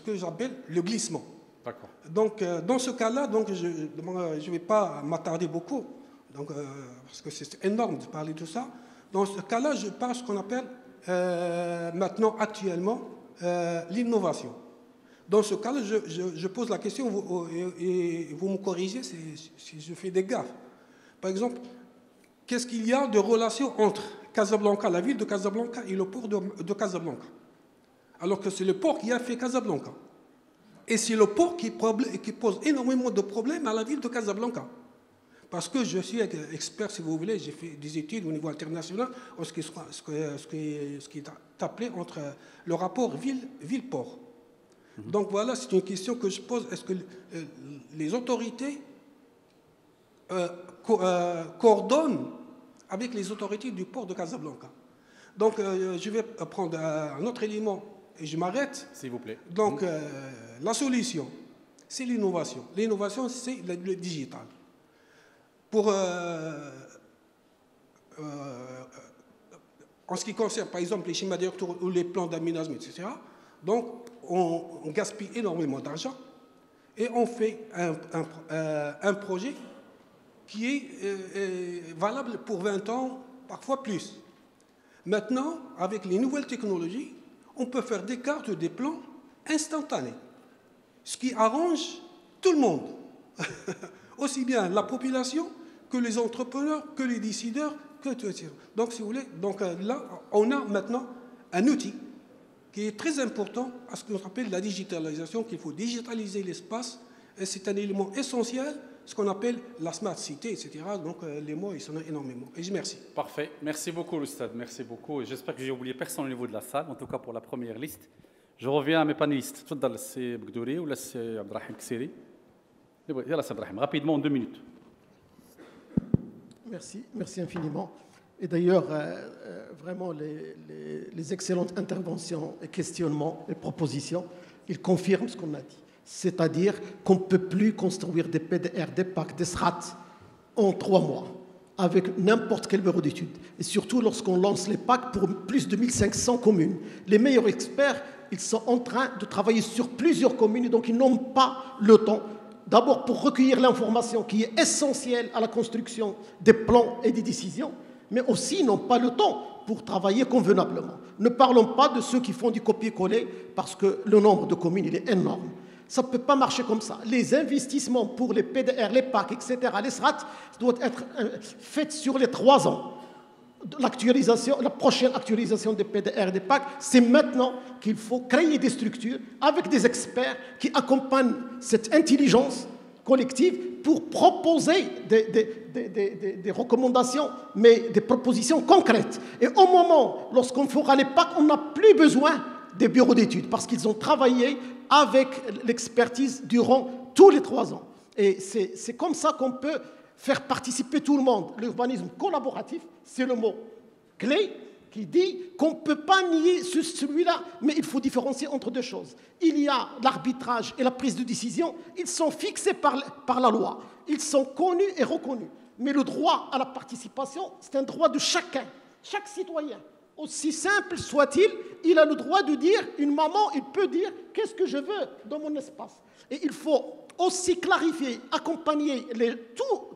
S10: que j'appelle le glissement. Donc, dans ce cas-là, je ne vais pas m'attarder beaucoup, donc, parce que c'est énorme de parler de tout ça. Dans ce cas-là, je parle de ce qu'on appelle maintenant, actuellement, l'innovation. Dans ce cas-là, je pose la question et vous me corrigez si je fais des gaffes. Par exemple, qu'est-ce qu'il y a de relation entre Casablanca, la ville de Casablanca et le port de Casablanca? Alors que c'est le port qui a fait Casablanca. Et c'est le port qui pose énormément de problèmes à la ville de Casablanca. Parce que je suis expert, si vous voulez, j'ai fait des études au niveau international en ce qui est appelé entre le rapport ville-port. Donc voilà, c'est une question que je pose. Est-ce que les autorités coordonnent avec les autorités du port de Casablanca? Donc je vais prendre un autre élément et je m'arrête.
S1: S'il vous plaît.
S10: Donc la solution, c'est l'innovation. L'innovation, c'est le digital. En ce qui concerne, par exemple, les schémas directeurs ou les plans d'aménagement, etc., donc on gaspille énormément d'argent et on fait un projet qui est valable pour 20 ans, parfois plus. Maintenant, avec les nouvelles technologies, on peut faire des cartes, des plans instantanés, ce qui arrange tout le monde, aussi bien la population que les entrepreneurs, que les décideurs, que tout. Donc, si vous voulez, là, on a maintenant un outil qui est très important à ce qu'on appelle la digitalisation, qu'il faut digitaliser l'espace, et c'est un élément essentiel, ce qu'on appelle la smart city, etc. Donc, les mots, ils sont énormément. Et je remercie.
S1: Parfait. Merci beaucoup, l'Oustad. Merci beaucoup. Et j'espère que j'ai oublié personne au niveau de la salle, en tout cas pour la première liste. Je reviens à mes panélistes. Tfadal, c'est Bgdouri ou là, c'est Abdrahim Ksiri. Yalla, c'est Abdrahim. Rapidement, en 2 minutes.
S5: Merci infiniment. Et d'ailleurs, vraiment, les excellentes interventions et questionnements et propositions, ils confirment ce qu'on a dit. C'est-à-dire qu'on ne peut plus construire des PDR, des PAC, des SRAT en 3 mois, avec n'importe quel bureau d'études. Et surtout lorsqu'on lance les PAC pour plus de 1500 communes. Les meilleurs experts, ils sont en train de travailler sur plusieurs communes, donc ils n'ont pas le temps. D'abord pour recueillir l'information qui est essentielle à la construction des plans et des décisions, mais aussi n'ont pas le temps pour travailler convenablement. Ne parlons pas de ceux qui font du copier-coller parce que le nombre de communes il est énorme. Ça ne peut pas marcher comme ça. Les investissements pour les PDR, les PAC, etc., les SRAT, doivent être faits sur les 3 ans. L'actualisation, la prochaine actualisation des PDR et des PAC, c'est maintenant qu'il faut créer des structures avec des experts qui accompagnent cette intelligence collective pour proposer des recommandations, mais des propositions concrètes. Et au moment, lorsqu'on fera les PAC, on n'a plus besoin des bureaux d'études parce qu'ils ont travaillé avec l'expertise durant tous les 3 ans. Et c'est comme ça qu'on peut faire participer tout le monde. L'urbanisme collaboratif, c'est le mot clé qui dit qu'on ne peut pas nier celui-là, mais il faut différencier entre deux choses. Il y a l'arbitrage et la prise de décision, ils sont fixés par la loi, ils sont connus et reconnus. Mais le droit à la participation, c'est un droit de chacun, chaque citoyen. Aussi simple soit-il, il a le droit de dire, une maman, il peut dire « qu'est-ce que je veux dans mon espace ?» Et il faut aussi clarifier, accompagner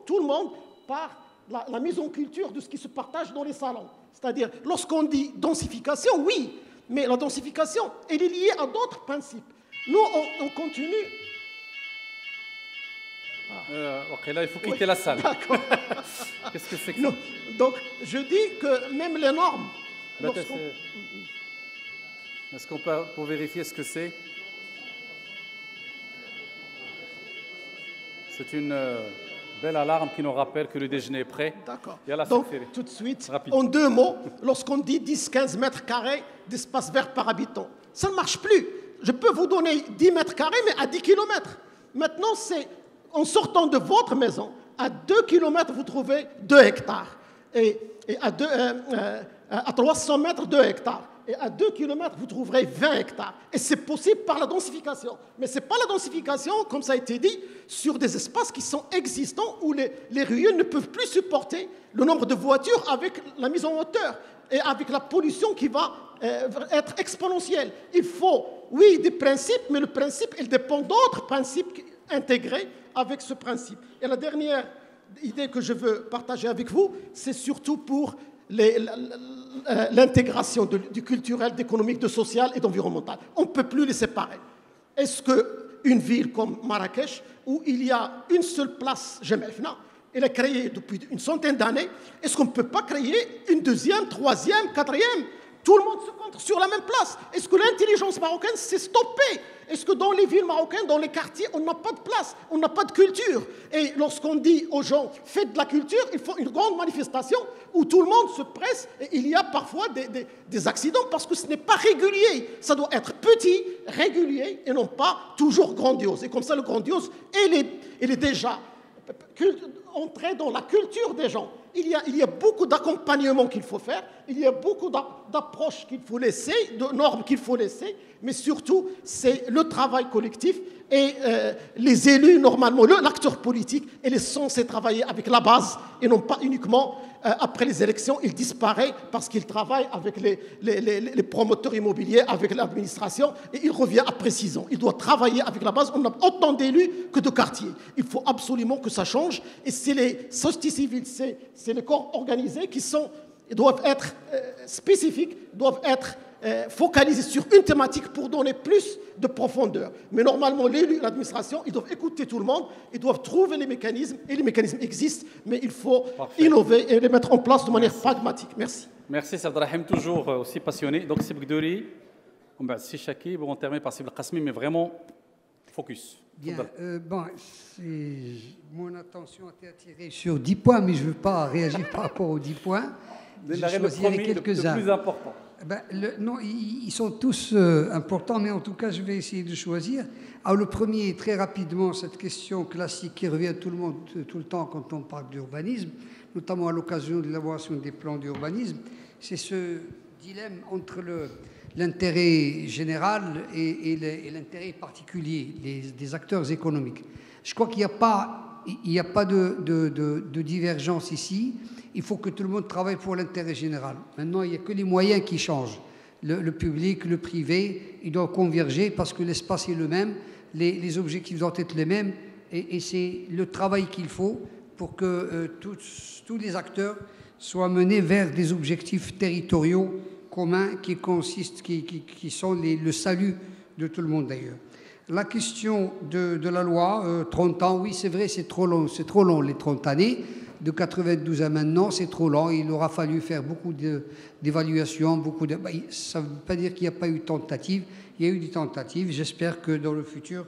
S5: tout le monde par la mise en culture de ce qui se partage dans les salons. C'est-à-dire, lorsqu'on dit densification, oui, mais la densification, elle est liée à d'autres principes. Nous, on continue.
S1: Ok, là, il faut quitter la salle.
S5: D'accord.
S1: Qu'est-ce que c'est que ça?
S5: Donc, je dis que même les normes...
S1: Est-ce qu'on peut pour vérifier ce que c'est? C'est une belle alarme qui nous rappelle que le déjeuner est prêt.
S5: D'accord.
S1: Donc,
S5: tout de suite,
S1: rapide.
S5: En deux mots, lorsqu'on dit 10-15 mètres carrés d'espace vert par habitant, ça ne marche plus. Je peux vous donner 10 mètres carrés, mais à 10 kilomètres. Maintenant, c'est en sortant de votre maison, à 2 kilomètres, vous trouvez 2 hectares. Et à 300 mètres, 2 hectares. Et à 2 km, vous trouverez 20 hectares. Et c'est possible par la densification. Mais ce n'est pas la densification, comme ça a été dit, sur des espaces qui sont existants où les ruelles ne peuvent plus supporter le nombre de voitures avec la mise en hauteur et avec la pollution qui va être exponentielle. Il faut, oui, des principes, mais le principe, il dépend d'autres principes intégrés avec ce principe. Et la dernière idée que je veux partager avec vous, c'est surtout pour l'intégration du culturel, d'économique, de social et d'environnemental. On ne peut plus les séparer. Est-ce qu'une ville comme Marrakech, où il y a une seule place Gemefna, elle est créée depuis une centaine d'années, est-ce qu'on ne peut pas créer une deuxième, troisième, quatrième? Tout le monde se rencontre sur la même place. Est-ce que l'intelligence marocaine s'est stoppée? Est-ce que dans les villes marocaines, dans les quartiers, on n'a pas de place, on n'a pas de culture? Et lorsqu'on dit aux gens, faites de la culture, il faut une grande manifestation où tout le monde se presse et il y a parfois des accidents parce que ce n'est pas régulier. Ça doit être petit, régulier et non pas toujours grandiose. Et comme ça, le grandiose, il est déjà entrer dans la culture des gens. Il y a beaucoup d'accompagnement qu'il faut faire, il y a beaucoup d'approches qu'il faut laisser, de normes qu'il faut laisser, mais surtout, c'est le travail collectif et les élus, normalement, l'acteur politique, il est censé travailler avec la base et non pas uniquement après les élections, il disparaît parce qu'il travaille avec les promoteurs immobiliers, avec l'administration et il revient après 6 ans. Il doit travailler avec la base. On a autant d'élus que de quartiers. Il faut absolument que ça change et c'est les sociétés civiles, c'est les corps organisés qui doivent être spécifiques, doivent être focalisés sur une thématique pour donner plus de profondeur. Mais normalement, l'élu, l'administration, ils doivent écouter tout le monde, ils doivent trouver les mécanismes, et les mécanismes existent, mais il faut innover et les mettre en place de manière pragmatique. Merci.
S1: Merci, Abdelrahim, toujours aussi passionné. Donc, Sib Gdouri, si Chakib, on termine par Sib Qasmi, mais vraiment focus.
S4: Bien, mon attention a été attirée sur 10 points, mais je ne veux pas réagir par rapport aux 10 points. Je choisirai quelques-uns.
S1: Le plus important.
S4: Non, ils sont tous importants, mais en tout cas, je vais essayer de choisir. Alors, le premier, très rapidement, cette question classique qui revient à tout le monde tout le temps quand on parle d'urbanisme, notamment à l'occasion de l'élaboration des plans d'urbanisme, c'est ce dilemme entre l'intérêt général et l'intérêt particulier des acteurs économiques. Je crois qu'il n'y a pas de divergence ici. Il faut que tout le monde travaille pour l'intérêt général. Maintenant, il n'y a que les moyens qui changent. Le public, le privé, ils doivent converger parce que l'espace est le même, les objectifs doivent être les mêmes et c'est le travail qu'il faut pour que tous les acteurs soient menés vers des objectifs territoriaux communs qui sont le salut de tout le monde d'ailleurs. La question de la loi, 30 ans, oui c'est vrai, c'est trop long les 30 années. De 92 à maintenant, c'est trop long. Il aura fallu faire beaucoup d'évaluations, ça ne veut pas dire qu'il n'y a pas eu de tentatives. Il y a eu des tentatives. J'espère que dans le futur,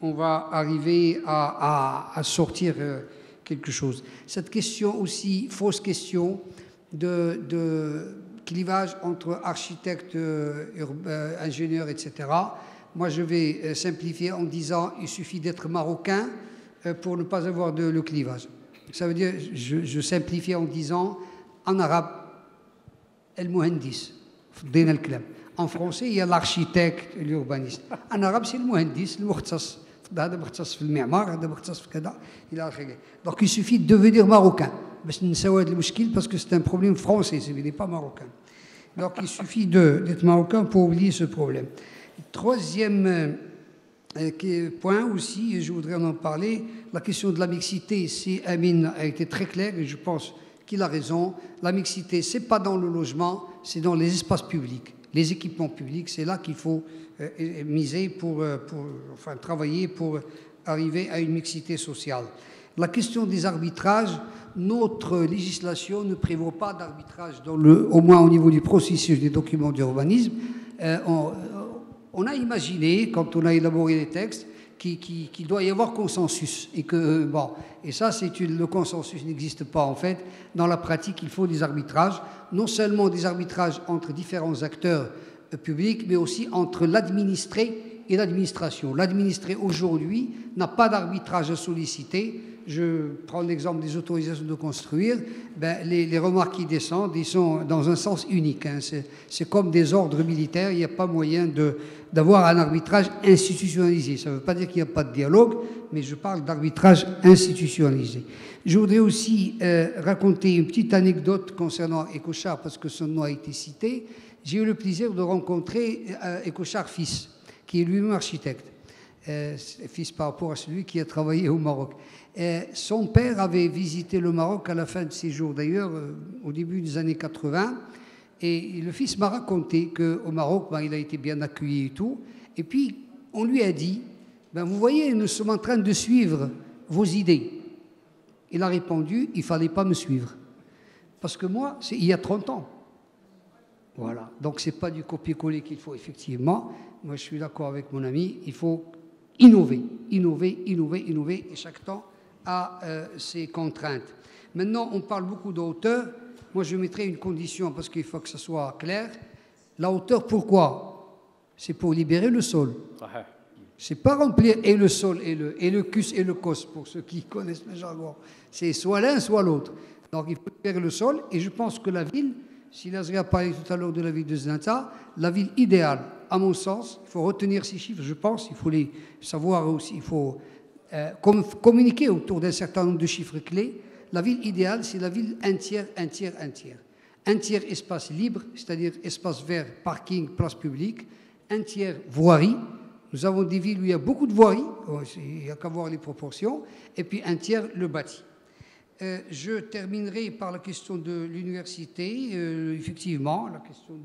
S4: on va arriver à sortir quelque chose. Cette question aussi, fausse question de clivage entre architectes, ingénieurs, etc. Moi, je vais simplifier en disant qu'il suffit d'être marocain pour ne pas avoir le clivage. Ça veut dire, je simplifie en disant, en arabe, el-muhandis, en français, il y a l'architecte et l'urbaniste. En arabe, c'est le muhandis, le mukhtas. Donc il suffit de devenir marocain. Parce que c'est un problème français, ce n'est pas marocain. Donc il suffit d'être marocain pour oublier ce problème. Troisième point aussi, et je voudrais en parler, la question de la mixité. Si Amin a été très clair, et je pense qu'il a raison, la mixité, ce n'est pas dans le logement, c'est dans les espaces publics. Les équipements publics, c'est là qu'il faut miser pour travailler pour arriver à une mixité sociale. La question des arbitrages, notre législation ne prévoit pas d'arbitrage, au moins au niveau du processus des documents d'urbanisme. On a imaginé, quand on a élaboré les textes, qu'il doit y avoir consensus. Et ça, le consensus n'existe pas en fait. Dans la pratique, il faut des arbitrages, non seulement des arbitrages entre différents acteurs publics, mais aussi entre l'administré et l'administration. L'administré, aujourd'hui, n'a pas d'arbitrage à solliciter. Je prends l'exemple des autorisations de construire. Les remarques qui descendent, ils sont dans un sens unique. Hein. C'est comme des ordres militaires. Il n'y a pas moyen d'avoir un arbitrage institutionnalisé. Ça ne veut pas dire qu'il n'y a pas de dialogue, mais je parle d'arbitrage institutionnalisé. Je voudrais aussi raconter une petite anecdote concernant Ecochar, parce que son nom a été cité. J'ai eu le plaisir de rencontrer Ecochar fils, qui est lui-même architecte. Fils par rapport à celui qui a travaillé au Maroc. Son père avait visité le Maroc à la fin de ses jours, d'ailleurs, au début des années 80. Et le fils m'a raconté qu'au Maroc, il a été bien accueilli et tout. Et puis, on lui a dit, vous voyez, nous sommes en train de suivre vos idées. Il a répondu, il ne fallait pas me suivre. Parce que moi, c'est il y a 30 ans. Voilà. Donc, ce n'est pas du copier-coller qu'il faut, effectivement. Moi, je suis d'accord avec mon ami. Il faut innover. Et chaque temps a ses contraintes. Maintenant, on parle beaucoup de hauteur. Moi, je mettrai une condition parce qu'il faut que ça soit clair. La hauteur, pourquoi? C'est pour libérer le sol. C'est pas remplir et le sol et le cus et le cos, pour ceux qui connaissent le jargon. C'est soit l'un, soit l'autre. Donc, il faut libérer le sol. Et je pense que la ville, si Lazri a parlé tout à l'heure de la ville de Znata, la ville idéale, à mon sens, il faut retenir ces chiffres, je pense, il faut les savoir aussi, il faut communiquer autour d'un certain nombre de chiffres clés. La ville idéale, c'est la ville un tiers. Un tiers espace libre, c'est-à-dire espace vert, parking, place publique. Un tiers voirie. Nous avons des villes où il y a beaucoup de voiries, il n'y a qu'à voir les proportions. Et puis un tiers, le bâti. Je terminerai par la question de l'université. Effectivement, la question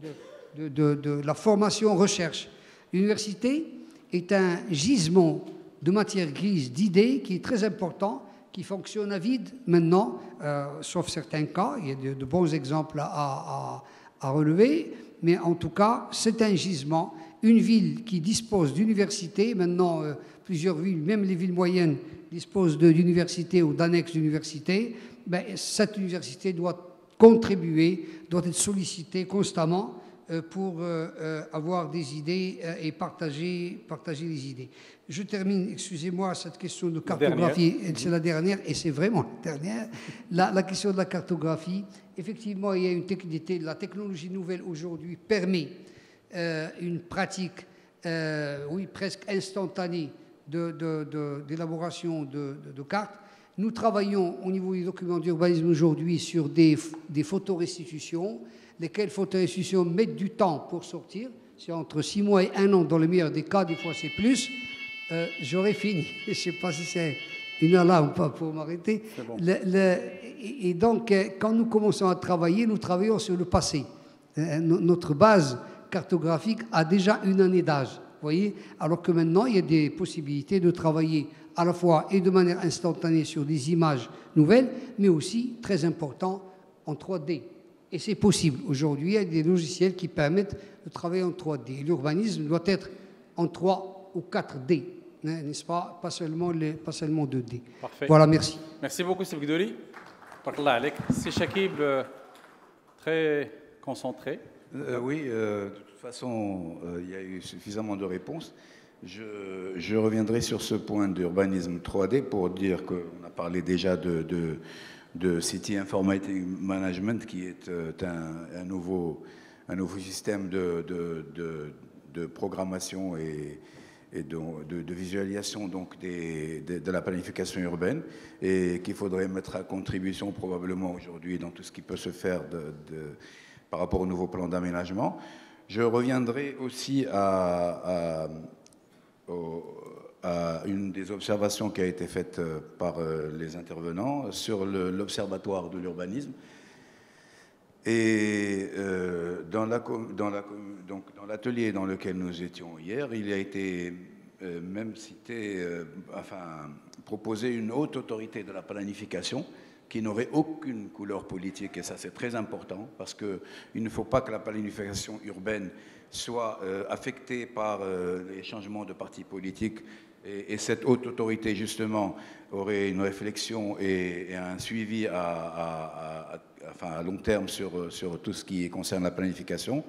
S4: de la formation-recherche. L'université est un gisement de matière grise, d'idées, qui est très important, qui fonctionne à vide maintenant, sauf certains cas. Il y a de bons exemples à relever, mais en tout cas, c'est un gisement. Une ville qui dispose d'universités, maintenant plusieurs villes, même les villes moyennes, disposent d'universités ou d'annexes d'universités, cette université doit contribuer, doit être sollicitée constamment pour avoir des idées et partager les idées. Je termine, excusez-moi, cette question de cartographie, c'est la dernière, et c'est vraiment la dernière. La question de la cartographie, effectivement, il y a une technicité, la technologie nouvelle aujourd'hui permet une pratique, presque instantanée d'élaboration de cartes. Nous travaillons au niveau des documents d'urbanisme aujourd'hui sur des photorestitutions, lesquelles photorestitutions mettent du temps pour sortir. C'est entre 6 mois et 1 an dans le meilleur des cas, des fois c'est plus. J'aurais fini. Je ne sais pas si c'est une alarme ou pas pour m'arrêter. Bon. Et donc, quand nous commençons à travailler, nous travaillons sur le passé. Notre base cartographique a déjà une année d'âge. Vous voyez, alors que maintenant, il y a des possibilités de travailler à la fois et de manière instantanée sur des images nouvelles, mais aussi, très important, en 3D. Et c'est possible. Aujourd'hui, il y a des logiciels qui permettent de travailler en 3D. L'urbanisme doit être en 3 ou 4D, n'est-ce pas? Pas seulement 2D.
S1: Parfait.
S4: Voilà, merci.
S1: Merci beaucoup, Seb Gdouli. C'est Chakib, très concentré.
S3: Oui, de toute façon, il y a eu suffisamment de réponses. Je reviendrai sur ce point d'urbanisme 3D pour dire qu'on a parlé déjà de City Information Management, qui est un nouveau système de programmation et de visualisation donc de la planification urbaine, et qu'il faudrait mettre à contribution probablement aujourd'hui dans tout ce qui peut se faire par rapport au nouveau plan d'aménagement. Je reviendrai aussi à une des observations qui a été faite par les intervenants sur l'observatoire de l'urbanisme. Et dans l'atelier dans lequel nous étions hier, il a été même cité, proposé une haute autorité de la planification qui n'aurait aucune couleur politique, et ça c'est très important, parce qu'il ne faut pas que la planification urbaine soit affectée par les changements de partis politiques, et cette haute autorité justement aurait une réflexion et un suivi à long terme sur tout ce qui concerne la planification.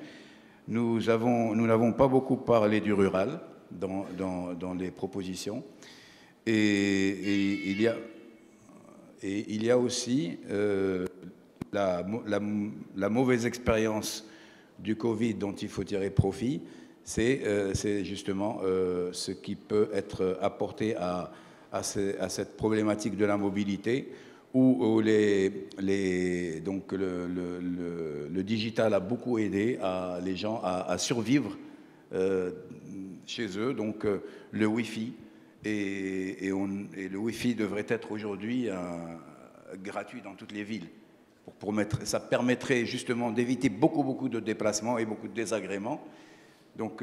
S3: Nous n'avons pas beaucoup parlé du rural dans les propositions, et il y a aussi la mauvaise expérience du Covid dont il faut tirer profit. C'est justement ce qui peut être apporté à cette problématique de la mobilité, où donc le digital a beaucoup aidé les gens à survivre chez eux. Donc le Wi-Fi, et le Wi-Fi devrait être aujourd'hui gratuit dans toutes les villes. Ça permettrait justement d'éviter beaucoup de déplacements et beaucoup de désagréments. Donc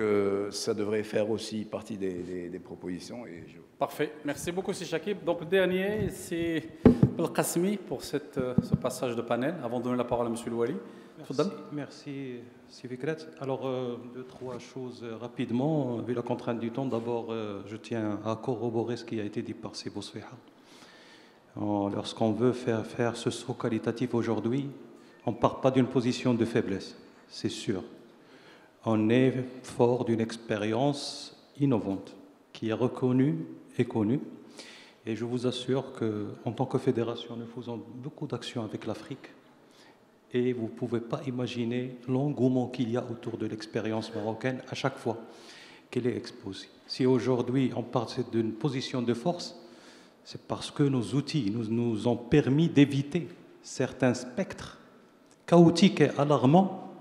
S3: ça devrait faire aussi partie des propositions.
S1: Parfait. Merci beaucoup, Si Chakib. Donc le dernier, c'est El Qasmi pour ce passage de panel, avant de donner la parole à M. Louali.
S11: Merci, Si Fikret. Alors, 2-3 choses rapidement, vu la contrainte du temps. D'abord, je tiens à corroborer ce qui a été dit par Si Bousfiha. Lorsqu'on veut faire ce saut qualitatif aujourd'hui, on ne part pas d'une position de faiblesse, c'est sûr. On est fort d'une expérience innovante qui est reconnue et connue. Et je vous assure qu'en tant que fédération, nous faisons beaucoup d'actions avec l'Afrique. Et vous ne pouvez pas imaginer l'engouement qu'il y a autour de l'expérience marocaine à chaque fois qu'elle est exposée. Si aujourd'hui on part d'une position de force, c'est parce que nos outils nous ont permis d'éviter certains spectres chaotiques et alarmants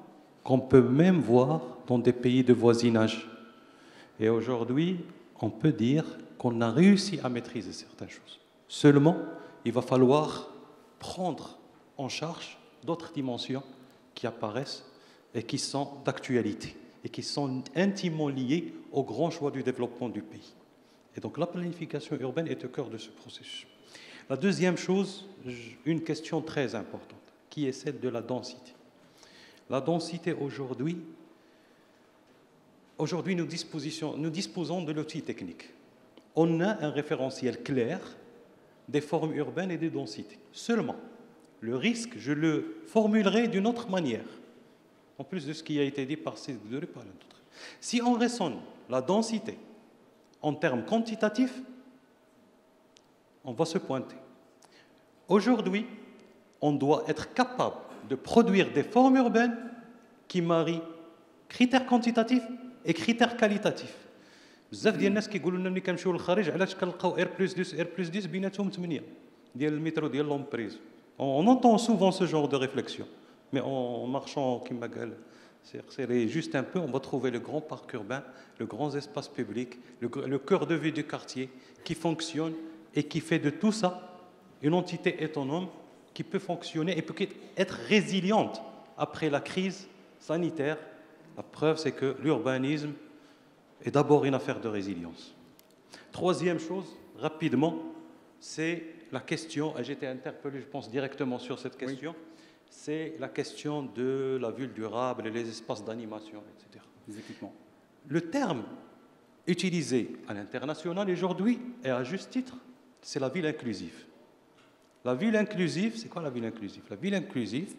S11: qu'on peut même voir dans des pays de voisinage. Et aujourd'hui, on peut dire qu'on a réussi à maîtriser certaines choses. Seulement, il va falloir prendre en charge d'autres dimensions qui apparaissent et qui sont d'actualité et qui sont intimement liées au grand choix du développement du pays. Et donc la planification urbaine est au cœur de ce processus. La deuxième chose, une question très importante, qui est celle de la densité. La densité aujourd'hui, nous disposons de l'outil technique. On a un référentiel clair des formes urbaines et des densités. Seulement, le risque, je le formulerai d'une autre manière, en plus de ce qui a été dit par ces deux et par l'autre. Si on raisonne la densité en termes quantitatifs, on va se pointer. Aujourd'hui, on doit être capable de produire des formes urbaines qui marient critères quantitatifs et critères qualitatifs. بزاف ديال الناس كيقولوا لنا ملي كنمشيو للخارج علاش كنلقاو R+2 بيناتهم 8 ديال المترو ديال لومبريز. On entend souvent ce genre de réflexion, mais en marchant, comme c'est juste un peu, on va trouver le grand parc urbain, le grand espace public, le cœur de vie du quartier qui fonctionne et qui fait de tout ça une entité autonome qui peut fonctionner et peut être résiliente après la crise sanitaire. La preuve, c'est que l'urbanisme est d'abord une affaire de résilience. Troisième chose, rapidement, c'est la question, et j'ai été interpellé, je pense, directement sur cette question, oui. C'est la question de la ville durable et les espaces d'animation, etc. Les équipements. Le terme utilisé à l'international aujourd'hui, et à juste titre, c'est la ville inclusive. La ville inclusive, c'est quoi la ville inclusive? La ville inclusive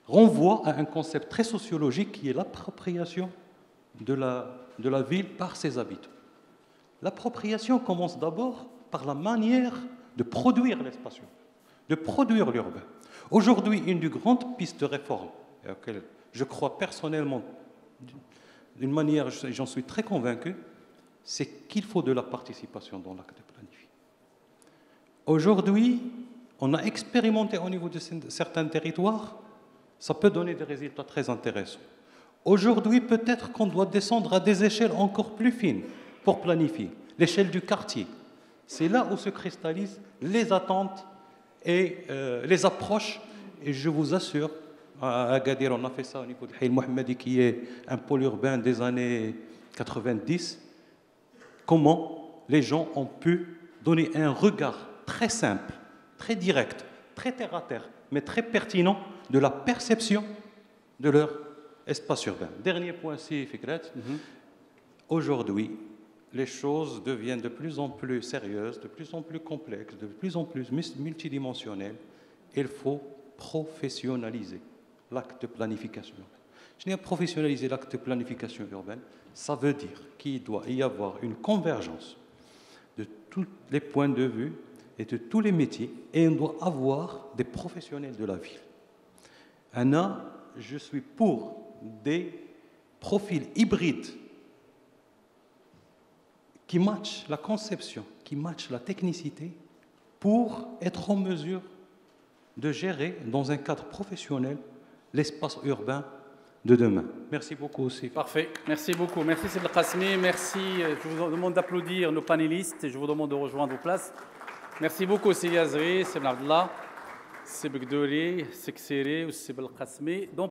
S11: renvoie à un concept très sociologique qui est l'appropriation de la ville par ses habitants. L'appropriation commence d'abord par la manière de produire l'espace urbain, de produire l'urbain. Aujourd'hui, une des grandes pistes de réforme, à laquelle je crois personnellement, d'une manière, j'en suis très convaincu, c'est qu'il faut de la participation dans l'acte de planification. Aujourd'hui, on a expérimenté au niveau de certains territoires, ça peut donner des résultats très intéressants. Aujourd'hui, peut-être qu'on doit descendre à des échelles encore plus fines pour planifier, l'échelle du quartier. C'est là où se cristallisent les attentes et les approches. Et je vous assure, à Agadir, on a fait ça au niveau de Haïl Mohammadi, qui est un pôle urbain des années 90. Comment les gens ont pu donner un regard très simple, très direct, très terre-à-terre, mais très pertinent de la perception de leur espace urbain. Dernier point, si Fikret. Aujourd'hui, les choses deviennent de plus en plus sérieuses, de plus en plus complexes, de plus en plus multidimensionnelles. Il faut professionnaliser l'acte de planification urbaine. Je n'ai pas professionnaliser l'acte de planification urbaine, ça veut dire qu'il doit y avoir une convergence de tous les points de vue et de tous les métiers, et on doit avoir des professionnels de la ville. Anna, je suis pour des profils hybrides qui matchent la conception, qui matchent la technicité pour être en mesure de gérer dans un cadre professionnel l'espace urbain de demain. Merci beaucoup aussi.
S1: Parfait. Merci beaucoup. Merci Sibel Qasmi. Merci. Je vous demande d'applaudir nos panélistes et je vous demande de rejoindre vos places. Merci beaucoup Sidi Azri, Sibel Abdallah, Sibel Gdouri, Seksiri ou Sibel Qasmi.